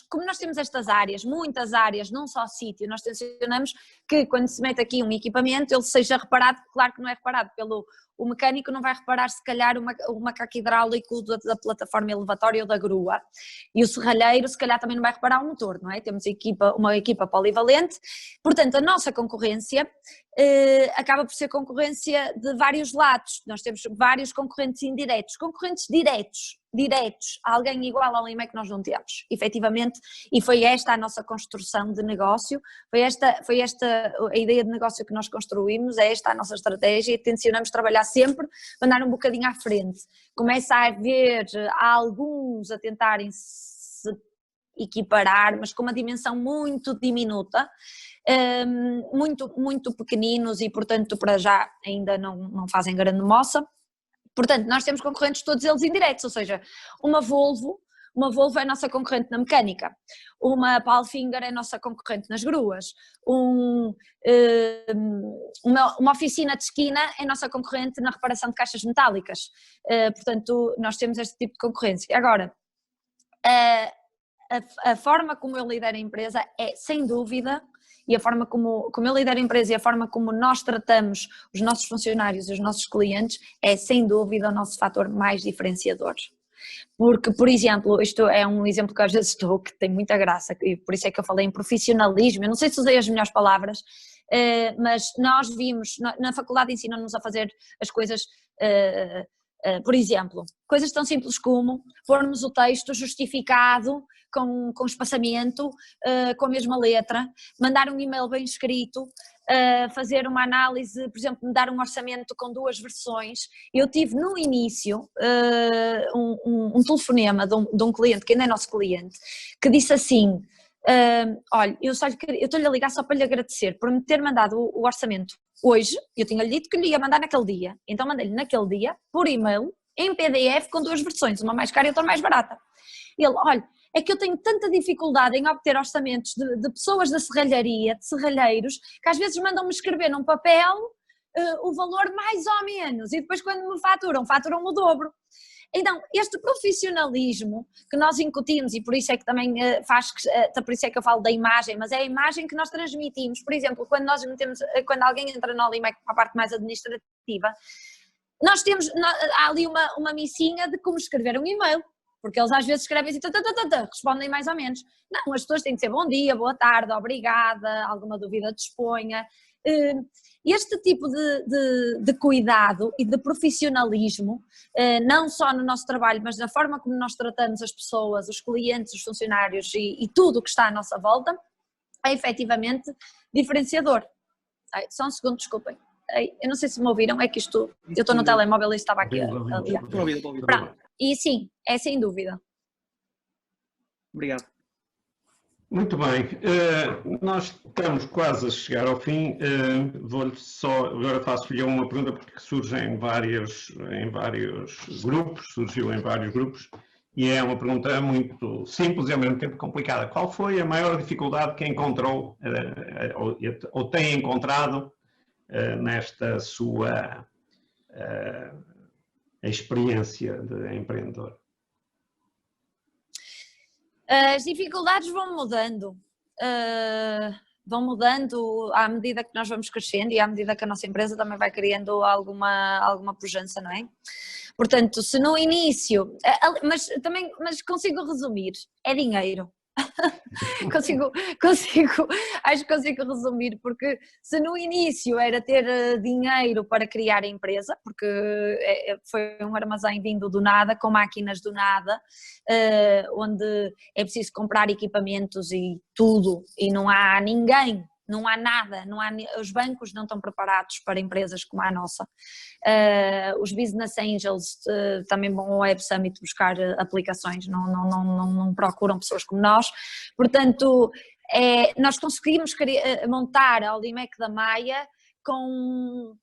como nós temos estas áreas, muitas áreas num só sítio, nós tencionamos que quando se mete aqui um equipamento, ele seja reparado, claro que não é reparado o mecânico não vai reparar se calhar o macaco hidráulico da plataforma elevatória ou da grua, e o serralheiro se calhar também não vai reparar o motor, não é? Temos uma equipa polivalente, portanto a nossa concorrência acaba por ser concorrência de vários lados, nós temos vários concorrentes indiretos, concorrentes diretos, alguém igual ao Olimex que nós não temos, efetivamente, e foi esta a nossa construção de negócio, foi esta a ideia de negócio que nós construímos, é esta a nossa estratégia e tencionamos trabalhar sempre para andar um bocadinho à frente. Começa a haver alguns a tentarem se equiparar, mas com uma dimensão muito diminuta, muito pequeninos e portanto para já ainda não fazem grande moça. Portanto, nós temos concorrentes todos eles indiretos, ou seja, uma Volvo uma Volvo é nossa concorrente na mecânica, uma Palfinger é nossa concorrente nas gruas, uma oficina de esquina é nossa concorrente na reparação de caixas metálicas. Portanto, nós temos este tipo de concorrência. Agora, a forma como eu lidero a empresa é, sem dúvida, e a forma como eu lidero a empresa e a forma como nós tratamos os nossos funcionários e os nossos clientes é, sem dúvida, o nosso fator mais diferenciador. Porque, por exemplo, isto é um exemplo que às vezes dou, que tem muita graça, e por isso é que eu falei em profissionalismo, eu não sei se usei as melhores palavras, mas nós vimos, na faculdade ensinam-nos a fazer as coisas, por exemplo, coisas tão simples como pormos o texto justificado com espaçamento, com a mesma letra, mandar um e-mail bem escrito, fazer uma análise, por exemplo, me dar um orçamento com 2 versões. Eu tive no início um telefonema de um cliente, que ainda é nosso cliente, que disse assim, olha, eu estou-lhe a ligar só para lhe agradecer por me ter mandado o orçamento hoje, eu tinha-lhe dito que lhe ia mandar naquele dia, então mandei-lhe naquele dia, por e-mail, em PDF, com 2 versões, uma mais cara e outra mais barata. Ele, olha, é que eu tenho tanta dificuldade em obter orçamentos de pessoas da serralharia, de serralheiros, que às vezes mandam-me escrever num papel o valor mais ou menos, e depois quando me faturam o dobro. Então, este profissionalismo que nós incutimos, e por isso é que também por isso é que eu falo da imagem, mas é a imagem que nós transmitimos. Por exemplo, quando alguém entra na Olimec para a parte mais administrativa, há ali uma missinha de como escrever um e-mail. Porque eles às vezes escrevem assim, respondem mais ou menos. Não, as pessoas têm que ser bom dia, boa tarde, obrigada, alguma dúvida disponha. Este tipo de cuidado e de profissionalismo, não só no nosso trabalho, mas na forma como nós tratamos as pessoas, os clientes, os funcionários e tudo o que está à nossa volta, é efetivamente diferenciador. Só um segundo, desculpem. Eu não sei se me ouviram, é que eu estou no telemóvel e estava aqui a ligar. Pronto. E sim, é sem dúvida. Obrigado. Muito bem, nós estamos quase a chegar ao fim. Agora faço-lhe uma pergunta porque surgiu em vários grupos, e é uma pergunta muito simples e ao mesmo tempo complicada. Qual foi a maior dificuldade que encontrou ou tem encontrado nesta sua experiência de empreendedor? As dificuldades vão mudando à medida que nós vamos crescendo e à medida que a nossa empresa também vai criando alguma pujança, não é? Portanto, se no início, mas consigo resumir, é dinheiro. Acho que consigo resumir, porque se no início era ter dinheiro para criar a empresa, porque foi um armazém vindo do nada, com máquinas do nada, onde é preciso comprar equipamentos e tudo, e não há ninguém, não há nada, os bancos não estão preparados para empresas como a nossa. Os business angels também vão ao Web Summit buscar aplicações, não procuram pessoas como nós. Portanto, nós conseguimos montar a Olimec da Maia com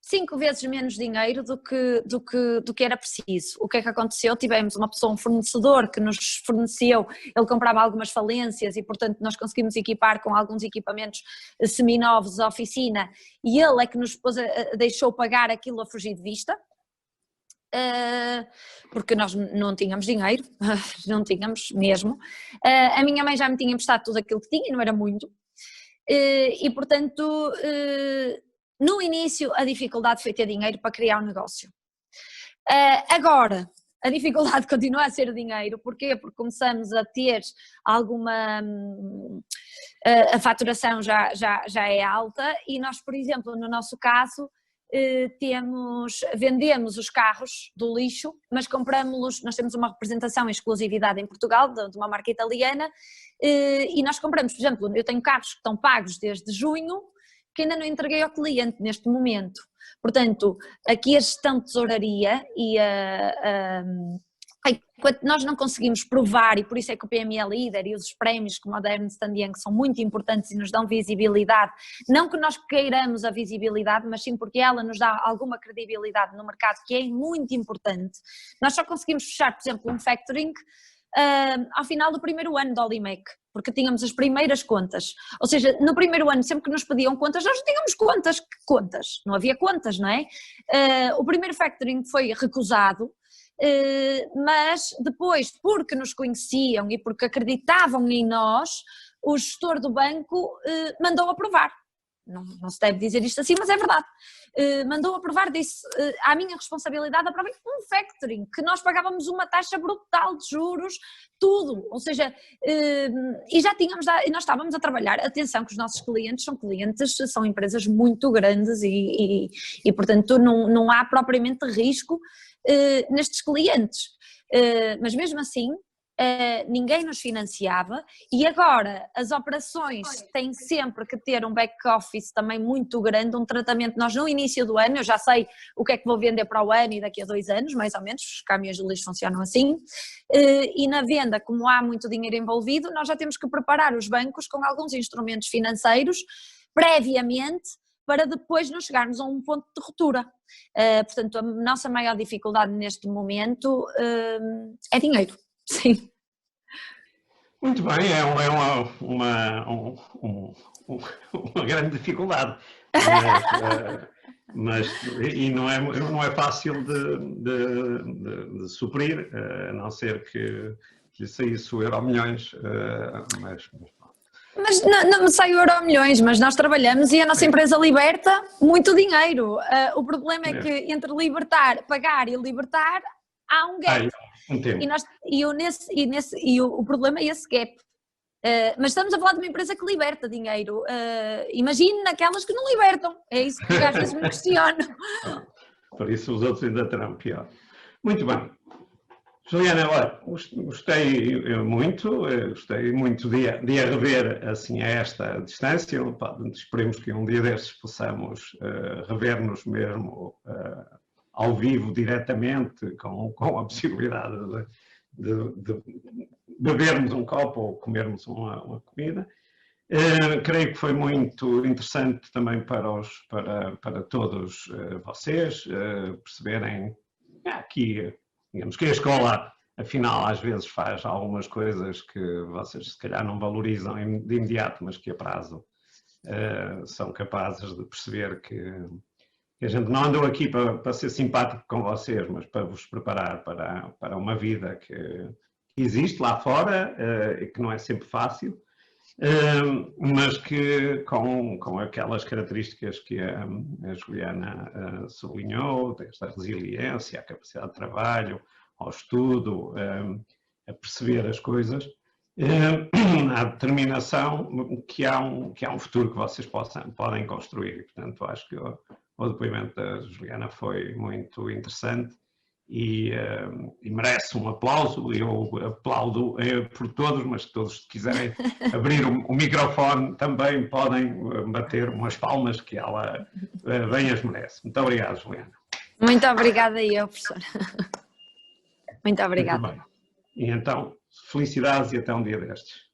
5 vezes menos dinheiro do que era preciso. O que é que aconteceu? Tivemos um fornecedor que nos forneceu, ele comprava algumas falências e portanto nós conseguimos equipar com alguns equipamentos seminovos a oficina, e ele é que nos deixou pagar aquilo a fugir de vista, porque nós não tínhamos dinheiro, não tínhamos mesmo. A minha mãe já me tinha emprestado tudo aquilo que tinha e não era muito, e portanto... No início, a dificuldade foi ter dinheiro para criar um negócio. Agora, a dificuldade continua a ser o dinheiro. Porquê? Porque começamos a ter alguma... a faturação já é alta e nós, por exemplo, no nosso caso, vendemos os carros do lixo, mas compramos-los, nós temos uma representação em exclusividade em Portugal, de uma marca italiana, e nós compramos, por exemplo, eu tenho carros que estão pagos desde junho, que ainda não entreguei ao cliente neste momento. Portanto, aqui a gestão de tesouraria e enquanto nós não conseguimos provar, e por isso é que o PME é líder e os prémios como o da Ernst & Young são muito importantes e nos dão visibilidade, não que nós queiramos a visibilidade, mas sim porque ela nos dá alguma credibilidade no mercado, que é muito importante. Nós só conseguimos fechar, por exemplo, um factoring ao final do primeiro ano do Olimec, porque tínhamos as primeiras contas. Ou seja, no primeiro ano, sempre que nos pediam contas, nós não tínhamos contas. Que contas? Não havia contas, não é? O primeiro factoring foi recusado, mas depois, porque nos conheciam e porque acreditavam em nós, o gestor do banco mandou aprovar. Não se deve dizer isto assim, mas é verdade. Mandou aprovar, disse, à minha responsabilidade, aprovei um factoring, que nós pagávamos uma taxa brutal de juros, tudo, ou seja, e já tínhamos, e nós estávamos a trabalhar, atenção que os nossos clientes, são empresas muito grandes e portanto não há propriamente risco nestes clientes, mas mesmo assim, ninguém nos financiava e agora as operações têm sempre que ter um back-office também muito grande, um tratamento. Nós no início do ano, eu já sei o que é que vou vender para o ano e daqui a 2 anos, mais ou menos, os caminhões de lixo funcionam assim, e na venda, como há muito dinheiro envolvido, nós já temos que preparar os bancos com alguns instrumentos financeiros previamente, para depois não chegarmos a um ponto de ruptura. Portanto, a nossa maior dificuldade neste momento é dinheiro. Sim. Muito bem, é uma grande dificuldade, e não é fácil de suprir, a não ser que lhe saísse o Euromilhões, Mas não me sai o Euromilhões, mas nós trabalhamos e a nossa empresa liberta muito dinheiro. O problema é que entre pagar e libertar, há um gap. O problema é esse gap. Mas estamos a falar de uma empresa que liberta dinheiro. Imagine naquelas que não libertam. É isso que às vezes me questiono. Por isso os outros ainda terão pior. Muito bem. Juliana, olha, gostei muito de a rever assim a esta distância. Esperemos que um dia destes possamos rever-nos mesmo ao vivo, diretamente, com a possibilidade de bebermos um copo ou comermos uma comida. Creio que foi muito interessante também para todos vocês perceberem aqui, digamos que a escola, afinal, às vezes faz algumas coisas que vocês se calhar não valorizam de imediato, mas que a prazo são capazes de perceber que a gente não andou aqui para ser simpático com vocês, mas para vos preparar para uma vida que existe lá fora e que não é sempre fácil, mas que com aquelas características que a Juliana sublinhou, desde a resiliência, a capacidade de trabalho, ao estudo, a perceber as coisas, a determinação que há um futuro que vocês podem construir. Portanto, acho que o depoimento da Juliana foi muito interessante e merece um aplauso. Eu aplaudo por todos, mas se todos quiserem abrir o microfone também podem bater umas palmas, que ela bem as merece. Muito obrigado, Juliana. Muito obrigada e eu, professora. Muito obrigada. Muito bem. E então, felicidades e até um dia destes.